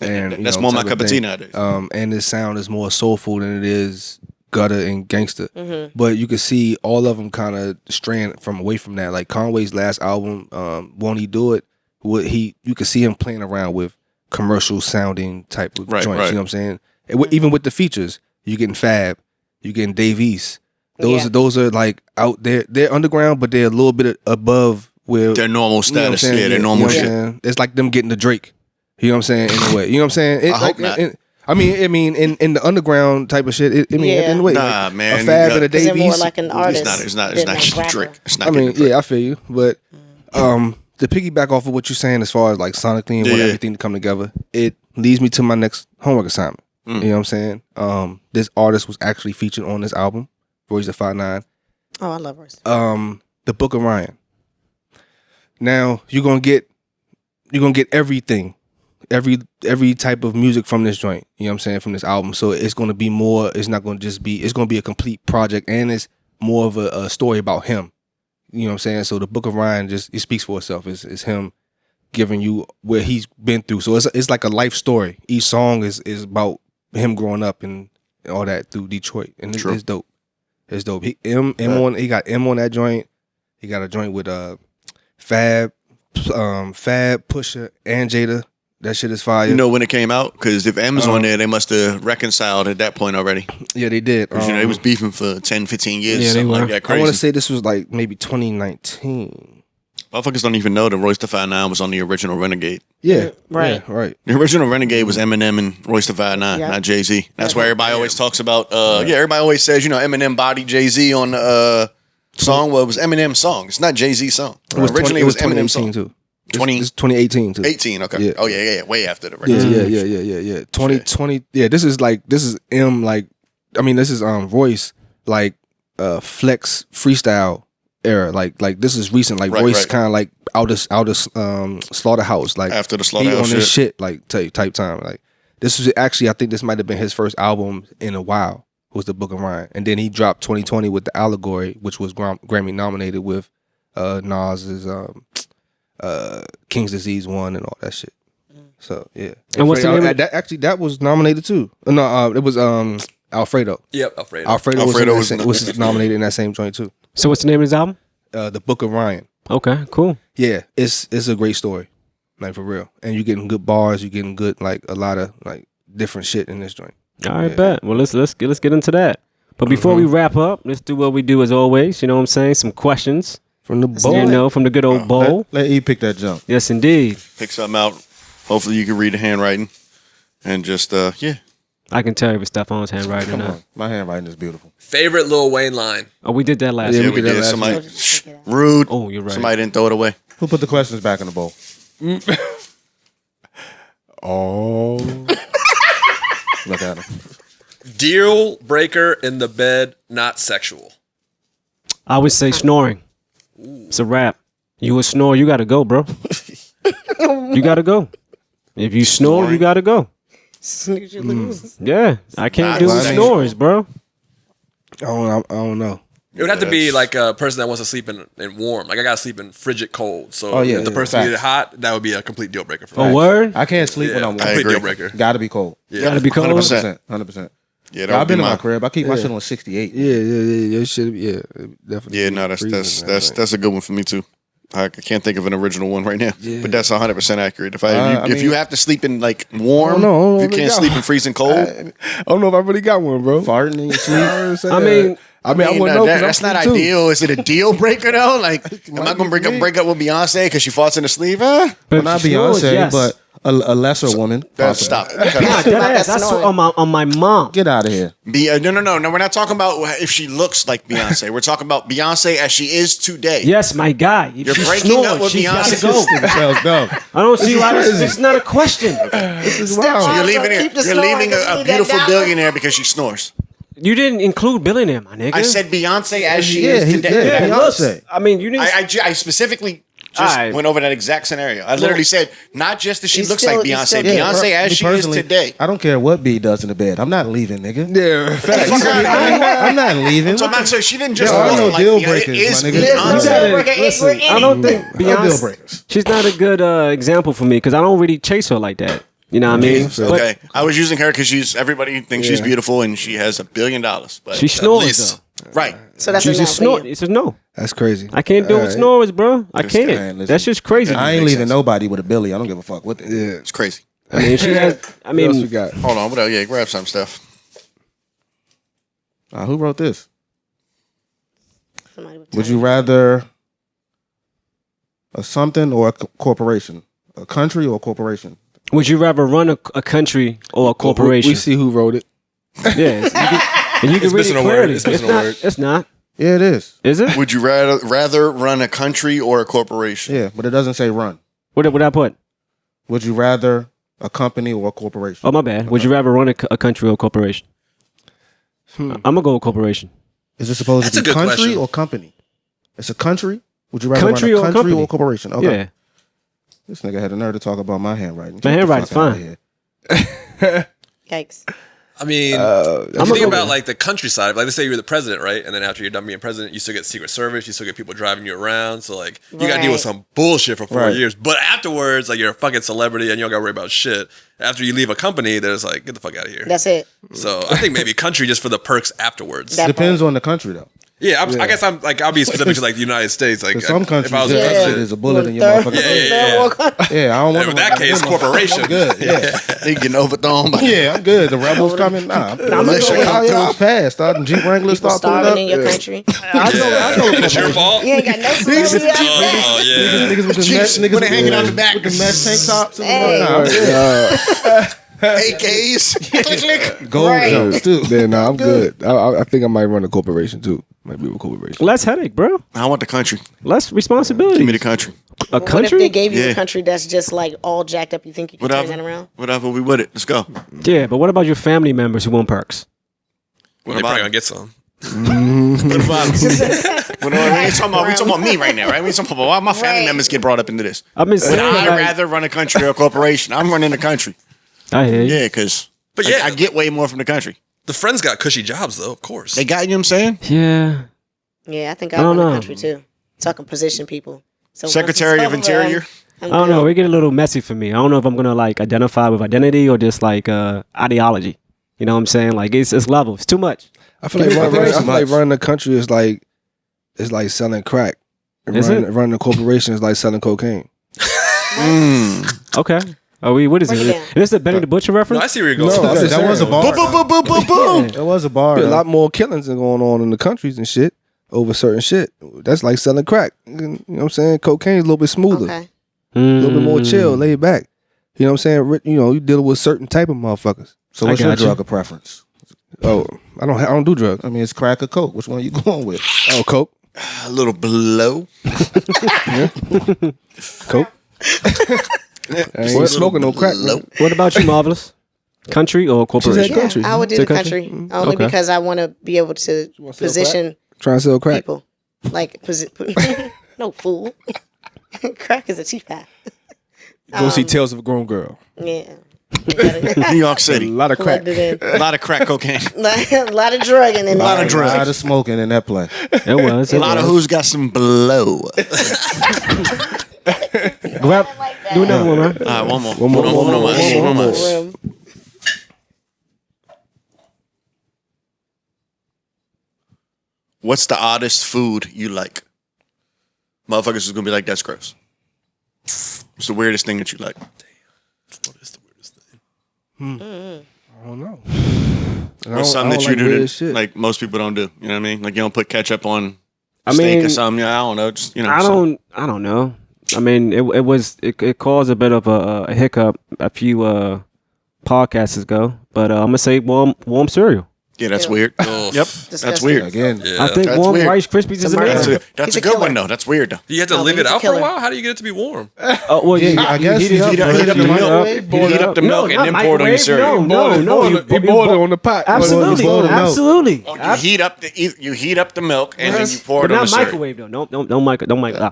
And that's more my cup of tea nowadays. And his sound is more soulful than it is gutter and gangster. But you can see all of them kind of straying away from that. Like Conway's last album, Won't He Do It? You could see him playing around with commercial sounding type of joints. You know what I'm saying? Even with the features, you getting Fab, you getting Dave East. Those are like out there. They're underground, but they're a little bit above where their normal status. You know their normal shit. It's like them getting the Drake. You know what I'm saying? In a way. You know what I'm saying? I hope not. I mean, in the at the end of the way. Nah, man. A Fab and a Dave more East. like an artist. It's not Drake. It's not. I feel you. But to piggyback off of what you're saying as far as like sonically and want everything to come together, it leads me to my next homework assignment. You know what I'm saying? This artist was actually featured on this album, Royce the 5'9". Oh, I love Royce. The Book of Ryan. Now you're gonna get everything. Every type of music from this joint, you know what I'm saying, from this album. So it's going to be more, it's not going to just be, it's going to be a complete project, and it's more of a story about him. You know what I'm saying? So the Book of Ryan it speaks for itself. It's him giving you where he's been through. So it's like a life story. Each song is about him growing up and all that through Detroit. And it's dope. It's dope. He got M on that joint. He got a joint with Fab, Pusha, and Jada. That shit is fire. You know when it came out? Because if M's on there, they must have reconciled at that point already. Yeah, they did. They was beefing for 10, 15 years. Yeah, something like that. Crazy. I want to say this was like maybe 2019. Motherfuckers don't even know that Royce the 5'9" was on the original Renegade. Yeah, right. Yeah, right. The original Renegade was Eminem and Royce the 5'9", not Jay-Z. That's why everybody always talks about, everybody always says, Eminem bodied Jay-Z on the song. Well, it was Eminem's song. It's not Jay-Z's song. Originally, it was Eminem's song. Too. 20? It's 2018 too. 18, okay. Yeah. Oh, yeah. Way after the Yeah, record. yeah. 2020. Yeah, this is M, this is Royce, flex freestyle era. Like this is recent. Like Royce kind of like out of Slaughterhouse. Like after the Slaughterhouse on this shit, like type time. Like this was actually, I think this might have been his first album in a while, was the Book of Ryan. And then he dropped 2020 with the Allegory, which was Grammy nominated with Nas's King's Disease 1 and all that shit. So yeah. And what's the name? That was nominated too. No, it was Alfredo. Yep, Alfredo. Alfredo was nominated in that same joint too. So what's the name of his album? The Book of Ryan. Okay, cool. Yeah, it's a great story, like for real. And you're getting good bars. You're getting good a lot of different shit in this joint. All right, bet. Well, let's get into that. But before we wrap up, let's do what we do as always. You know what I'm saying? Some questions from the bowl. From the good old bowl. Let E pick that jump. Yes, indeed. Pick something out. Hopefully you can read the handwriting. And just, I can tell you with Stefan's handwriting. Come on. My handwriting is beautiful. Favorite Lil Wayne line? Oh, we did that last Yeah, week. we did that last Somebody, week. rude. Oh, you're right. Somebody didn't throw it away. Who put the questions back in the bowl? Oh. Look at him. Deal breaker in the bed, not sexual. I would say snoring. It's a wrap. You a snore, you gotta go, bro. You gotta go. If you snore, you gotta go. Snooze, you lose. Yeah, I can't do I mean- snores, bro. I don't know. It would have to be like a person that wants to sleep in warm. Like I gotta sleep in frigid cold. So Oh, yeah, if the yeah, person facts. needed hot, that would be a complete deal breaker for A me. word? I can't sleep when I'm I warm. Complete agree. deal breaker. Gotta be cold. Yeah. Gotta be cold. 100%. 100%. Yeah, that I've would been be in my mine. crib. I keep my shit on 68. Yeah, it should. Yeah, definitely. Yeah, no, that's a good one for me too. I can't think of an original one right now, but that's 100% accurate. If you have to sleep in like warm, I don't know if you if can't I sleep in freezing cold, I don't know if I really got one, bro. Farting in your sleep. I mean, I wouldn't know. 'Cause that's I'm not sleep too. ideal. Is it a deal breaker though? Like, am I gonna break up with Beyonce because she farts in the sleeve? But Well, not she snores, Beyonce, yes. but a lesser woman. possibly. Stop. God, that's snoring. on my mom. Get out of here. No. We're not talking about if she looks like Beyonce. We're talking about Beyonce as she is today. Yes, my guy. If You're she breaking snores, up with she's gotta Beyonce. go. I don't see why this is not a question. So you're leaving Keep the you're snoring, leaving just a leave that beautiful down. billionaire because she snores. You didn't include billionaire, my nigga. I said Beyonce as she Yeah, is he today. did. yeah, Beyonce. looks. I mean, you didn't. I specifically just Alright. went over that exact scenario. I literally said not just that she He's looks still- like he's Beyonce, still- Beyonce me as she is personally, today. I don't care what B does in the bed. I'm not leaving, nigga. Yeah, facts. I'm not leaving. So I'm not saying she didn't just There are look no like deal Beyonce. breakers, It is my nigga. You Beyonce. gotta- Listen, I don't think No deal Beyonce. breakers. She's not a good example for me because I don't really chase her like that. You know what I mean? But Okay, I was using her because everybody thinks she's beautiful and she has $1 billion. But she snores least. though. right. So that's She's a no just for snort. you. It's a no. That's crazy. I can't do it with Alright. snores, bro. I Man, can't. listen. That's just crazy. I ain't Makes leaving sense. nobody with a Billy. I don't give a fuck what they Yeah. It's crazy. I mean, she has. I What else we mean, got? Hold on. What else? Yeah, grab some stuff. Who wrote this? Somebody would Would tell you rather a something or a corporation? A country or a corporation? would you rather run a country or a corporation? We see who wrote it. Yes. And you can It's read missing it a word. clearly. It's missing a not. word. It's not. Yeah, it is. Is it? Would you rather run a country or a corporation? Yeah, but it doesn't say run. What did I put? Would you rather a company or a corporation? Oh, my bad. Would you rather run a country or a corporation? I'm gonna go with corporation. Is it supposed That's to a be good country question. or company? It's a country. Would you rather Country run or a country company? or a corporation? Okay. Yeah. This nigga had the nerve to talk about my handwriting. My Get the handwriting's fuck outta fine. here. Yikes. I mean, I'm you gonna think go about with- like the countryside. Like, let's say you're the president, right? And then after you're done being president, you still get Secret Service. You still get people driving you around. So like, you got to deal with Right. some bullshit for 4 Right. years. But afterwards, like, you're a fucking celebrity and you don't got to worry about shit. After you leave a company, there's like, get the fuck out of here. That's it. So I think maybe country just for the perks afterwards. That- Depends on the country though. Yeah, I guess I'll be specific to like the United States. Like, 'Cause some if I was countries, the yeah, president, there's a bullet in your Third- motherfucking Yeah, face. Yeah, I don't want in to that case, corporation. I'm good. Yeah, They getting overthrown by yeah, I'm good. The rebels coming. Nah, militia oh, come yeah, through. I'll pass. Start Jeep Wranglers People start pulling starving up. in your country. I know. It's your fault. You ain't got no celebrity out there. Oh yeah. Niggas with the Jeeps, niggas when they hanging out the with back. with the mesh tank tops. And Hey. nah, I'm good. AKs. Click, click. Gold Right. jumps too. Then I'm good. I think I might run a corporation too. Might be a corporation. Less headache, bro. I want the country. Less responsibility. Give me the country. A What if country? they gave you Yeah. a country that's just like all jacked up? You think you can turn that Whatever. around? Whatever. We with it. Let's go. Yeah, but what about your family members who want perks? Well, What they're about probably it? gonna get some. What about we ain't talking about me right now, right? We ain't talking about why my family Right. members get brought up into this. I've been saying I'd like, rather run a country or a corporation. I'm running the country. I hear you. Yeah, because But yeah, I get way more from the country. the friends got cushy jobs though, of course. They got, you know what I'm saying? Yeah. Yeah, I think I I don't run the know. country too. So I can position people. So once Secretary it's of over, Interior. I'm I don't know. good. We get a little messy for me. I don't know if I'm gonna like identify with identity or just like ideology. You know what I'm saying? Like it's levels. Too much. I feel like Corporation running the country is like selling crack. And Is it? running a corporation is like selling cocaine. Okay. Are we? What is Break it? it down. Is this the Benny the Butcher no, reference? I see where you're going. No, with I'm this. just That was a saying. bar. Boom, boom, boom, boom, boom. It was a bar. A though. lot more killings are going on in the countries and shit over certain shit. That's like selling crack. You know what I'm saying? Cocaine is a little bit smoother, Okay. a little bit more chill, Mm. laid back. You know what I'm saying? You know, you dealing with certain type of motherfuckers. So what's I your got you. drug of preference? Oh, I don't do drugs. I mean, it's crack or coke. Which one are you going with? Oh, coke, A little blow. coke. I ain't smoking no crack. Blow. What about you, Marvelous? Country or corporation? said country. I would do Say the country? country only Okay. because I want to be able to wanna sell position Trying to sell crack. people. Like, no fool. Crack is a cheap hat. Go see Tales of a Grown Girl. Yeah. New York A City. lot of crack. A lot of crack cocaine. A lot of drugging in A lot there. of A lot drugs. of smoking in that play. It was. A lot of who's got some blow. Grab. Do another one, man. All right, one more. One more. One more. Room. What's the oddest food you like? Motherfuckers is gonna be like, that's gross. What's the weirdest thing that you like? What is the weirdest thing? I don't know. What's something that you do like most people don't do? You know what I mean? Like you don't put ketchup on steak or something. Yeah, I don't know. Just I don't know. I mean, it caused a bit of a hiccup a few podcasts ago, but I'm gonna say warm cereal. Yeah, that's weird. Yep, that's Disgusting. weird. Again, Yeah. I think That's warm weird. Rice Krispies is Somebody- amazing. That's He's a a good killer. one though. That's weird though. You have to No, leave he's it a out for a killer. while? How do you get it to be warm? Oh well, Yeah, I guess heat it you up, heat up heat the it up, microwave, You heat up the milk and not then pour it on your microwave, cereal. No, He boiled it on the pot. Absolutely, boil the milk. absolutely. You heat up the milk and then you pour But it on the not cereal. microwave though.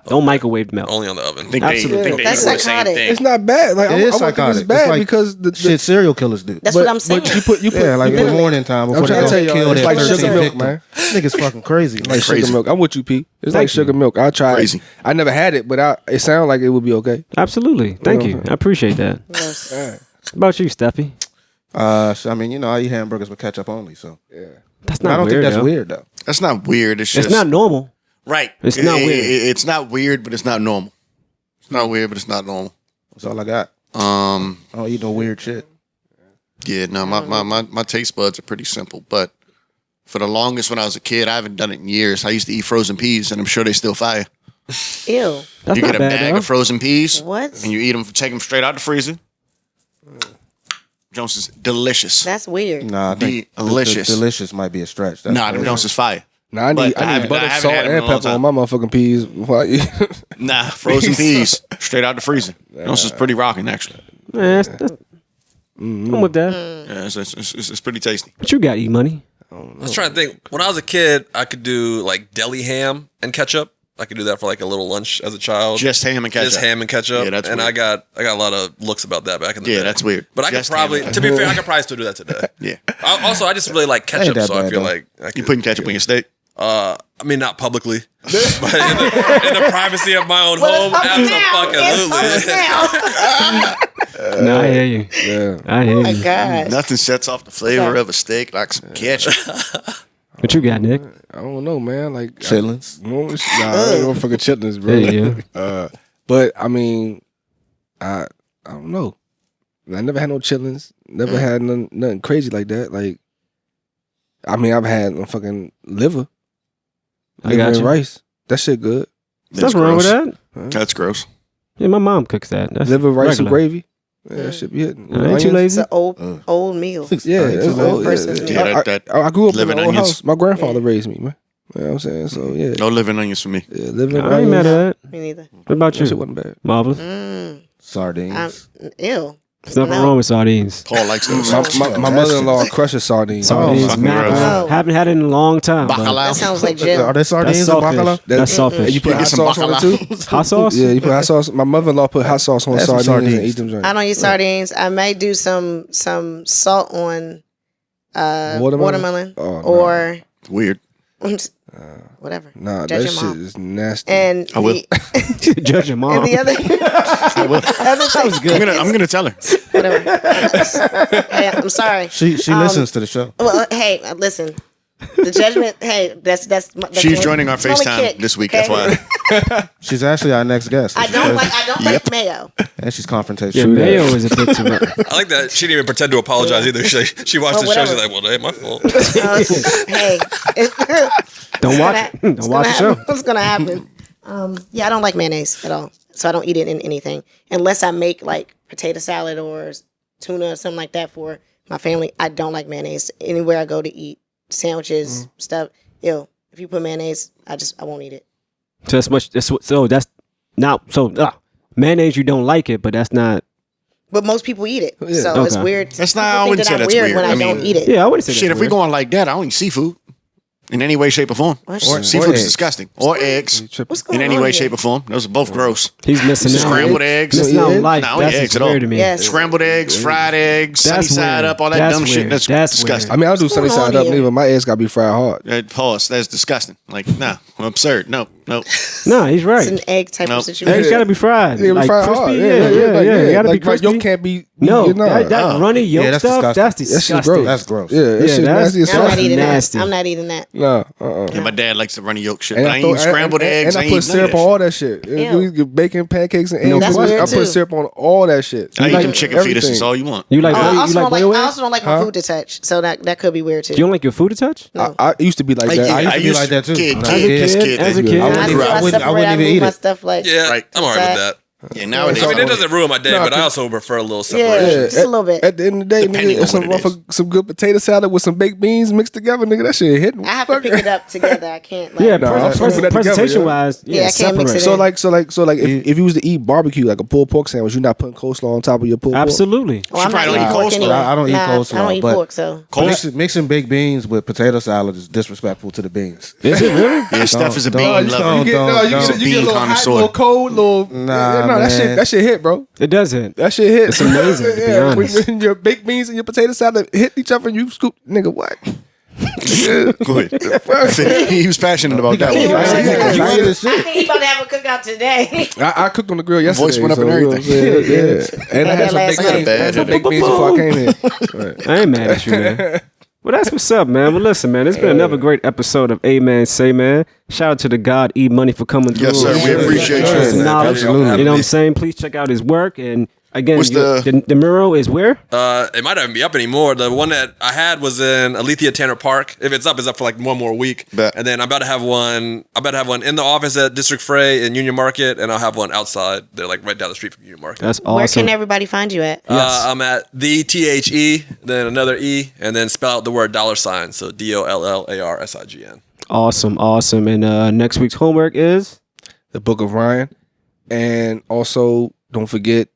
Don't microwave milk. Only on the oven. I think Absolutely. they That's equal the same psychotic. thing. It's not bad. Like it is I wouldn't think psychotic. it's bad It's like because the shit serial killers do. That's what I'm saying. But you put Yeah, like in the morning time before I'm they trying to go tell y'all, kill it's their like sugar 13th milk, victim. man. Niggas fucking crazy. like Crazy. sugar milk. I'm with you, P. It's like you. sugar milk. I tried. Crazy. I never had it, but it sounded like it would be okay. Absolutely. Thank you. I appreciate that. Yes. What about you, Steffi? So, I mean, you know, I eat hamburgers with ketchup only. So That's I not don't weird. think that's though. weird though. That's not weird. It's just It's not normal. right. It's not weird. It's not weird, but it's not normal. It's not weird, but it's not normal. That's all I got. I don't eat no weird shit. Yeah, no, my taste buds are pretty simple. But for the longest when I was a kid, I haven't done it in years. I used to eat frozen peas, and I'm sure they still fire. Ew. That's You not get a bad, bag though. of frozen peas, What? and you eat them, take them straight out the freezer. Jones is delicious. That's weird. Nah, I think Delicious. delicious might be a stretch. That's Nah, them crazy. Jones is fire. Nah, I But need I haven't butter, had salt, them in and a long pepper on time. my motherfucking peas before I eat. Nah, frozen peas straight out the freezer. Jones is pretty rocking, actually. Yeah, I'm with that. Yeah, it's pretty tasty. What you got, E-Money? I was trying to think. When I was a kid, I could do like deli ham and ketchup. I could do that for like a little lunch as a child. Just ham and ketchup. Just ham and ketchup. Yeah, that's and weird. I got a lot of looks about that back in the day. Yeah, that's weird. But I could Just ham probably, and to be fair, I could probably still do that today. Yeah. I just really like ketchup, that so I bad, feel though. like I You could, putting ketchup on your steak? I mean, not publicly, but in the privacy of my own home, absolutely. No, I hear you. Yeah. I hear Oh my you. God. Nothing sets off the flavor of a steak like some ketchup. What you got, Nick? I don't know, man. Like Chitlins. I ain't no fucking chitlins, bro. There you But I mean, I don't know. I never had no chitlins. Never had nothing crazy like that. Like, I mean, I've had no fucking liver. I Liver got and you. rice. That shit good. There's nothing wrong with that. That's gross. Yeah, my mom cooks that. That's Liver, rice, and regular. gravy. Yeah, that should be hitting. I ain't too Onions. lazy. It's an old meal. Yeah, I ain't it's too old. lazy. Yeah, Yeah, I grew up in liver an and old onions. house. My grandfather raised me, man. You know what I'm saying? So yeah, No living onions for me. yeah, liver and I ain't mad onions. at that. Me neither. What about That shit you? wasn't bad. Marvelous. Sardines. Ew. There's nothing No. wrong with sardines. Paul likes those. My mother-in-law crushes sardines. Sardines, fucking mackerel. gross. No. Haven't had it in a long time. but That Bacalao. sounds like Are jail. there sardines That's in bacala? saltfish. That's And saltfish. you put You hot get some sauce on it bacalao. too. Hot sauce? Yeah, you put hot sauce. My mother-in-law put hot sauce on That's some sardines and sardines. eat them. Joints. I don't eat sardines. I might do some salt on watermelon Oh, no. or Weird. whatever. Nah, Judge that your mom. shit is nasty. And I will. Judge your mom. and the other I'm gonna tell her. whatever. Hey, I'm sorry. She listens to the show. Well, hey, listen. The judgment. Hey, that's She's joining our it's only FaceTime kick, this week. okay? FYI. She's actually our next guest. I don't like mayo. And she's confrontational. Yeah, mayo is a bit too much. I like that. She didn't even pretend to apologize either. She watched Well, the show. She's whatever. like, well, that ain't my fault. Hey, Don't watch it. Don't watch the show. What's gonna happen? Yeah, I don't like mayonnaise at all, so I don't eat it in anything unless I make like potato salad or tuna or something like that for my family. I don't like mayonnaise anywhere I go to eat sandwiches, stuff. Ew. If you put mayonnaise, I won't eat it. So that's much. That's not so. Mayonnaise, you don't like it, but that's not. But most people eat it, so it's Okay. weird. That's not- People I think wouldn't that say I'm that's weird weird. when I I mean, don't eat it. Yeah, I wouldn't say Shit, that's if we weird. going like that, I don't eat seafood. in any way, shape, or form. Seafood is disgusting. Or eggs. What's going In any on way, here? shape, or form. Those are both gross. He's missing out. Scrambled eggs. Missing out on life. No, I don't eat That's eggs at all. weird to me. Yes. Scrambled eggs, fried eggs, sunny That's side weird. up, all that That's dumb shit. weird. That's That's disgusting. I mean, I'll do sunny going on side up, here? nigga. My eggs gotta be fried hard. Pause. That's disgusting. Like, nah, absurd. No. Nah, he's right. It's an egg type Nope. of situation. Eggs gotta be fried. They gotta be Like fried crispy. hard. Yeah. It gotta be Like, crispy. yolk can't be. No, you know. that runny yolk Yeah, that's stuff, that's disgusting. That shit disgusting. gross. That's gross. Yeah, that shit that's- nasty as I'm fuck. not eating nasty. that. I'm not eating that. No, Yeah, my dad likes the runny yolk shit. And But I ain't eating scrambled eggs. And I ain't put eating none of syrup on that all that shit. Ew. You get bacon, pancakes, and No eggs. That's I weird, put too. syrup on all that shit. shit. I eat Like them chicken everything. fetuses all you want. You like Oh, I you also like don't like. boiled I eggs? also don't like my food to touch, so that could be weird too. You don't like your food to touch? I used to be like that. I used to be like that too. Kid, As a kid, as a kid. I wouldn't do. I even separate. I eat move my it. stuff like. Yeah, Right. I'm alright with that. Yeah, nowadays. I mean, it doesn't ruin my day, No, but I 'cause- also prefer a little Yeah, separation. just a little bit. At the end of the day, Depending nigga, on what it is. some good potato salad with some baked beans mixed together, nigga. That shit hitting. I have to pick it up together. I can't. Like, Yeah, No, I'm putting that together, presentation yeah. wise, Yeah, I can't mix separate. it in. So like, if you was to eat barbecue, like a pulled pork sandwich, you're not putting coleslaw on top of your pulled pork. Absolutely. Well, I'm She not probably eating don't eat pork coleslaw. anyway. I don't eat coleslaw, I don't eat but- pork, so. Mixing baked beans with potato salad is disrespectful to the beans. Is it really? Yeah, Steph is a Don't- bean don't- lover. You get, don't- no, you don't. get, you get a Bean little hot, connoisseur. little cold, little. Nah, no, man. that shit hit, bro. It doesn't. That shit hit. It's amazing, to be honest. When your baked beans and your potato salad hit each other and you scoop, nigga, what? Go ahead. He was passionate about that one. He about to have a cookout today. I cooked on the grill yesterday. Voice went up and you know what I'm saying? Yeah. And I had some Last baked night. beans. I had some baked beans before I came in. Right. I ain't mad at you, man. Well, that's what's up, man. Well, listen, man, it's been another great episode of Amen Say, man. Shout out to the God E Money for coming through. Yes, sir. We appreciate Sharing you. some knowledge. Absolutely. You know what I'm saying? Please check out his work. And again, What's the mural is where? It might not even be up anymore. The one that I had was in Alethea Tanner Park. If it's up for like one more week. Bet. And then I'm about to have one in the office at District Frey in Union Market, and I'll have one outside. They're like right down the street from Union Market. That's Where awesome. can everybody find you at? I'm at the THE, then another E, and then spell out the word $. So DOLLARSIGN. Awesome. And next week's homework is? The Book of Ryan. And also, don't forget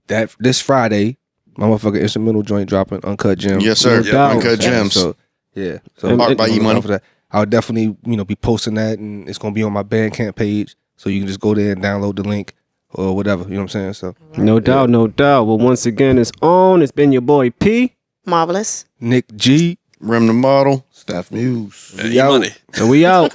that this Friday, my motherfucking instrumental joint dropping, Uncut Gems. Yes, sir. No doubt. Uncut Gems. So, yeah. So, And- Art by E Money. for that, I'll definitely, be posting that, and it's going to be on my Bandcamp page. So you can just go there and download the link or whatever. You know what I'm saying? So, No doubt. Well, once again, it's on. It's been your boy P. Marvelous. Nick G. Rim the model. Steph Muse. E Money. And we out.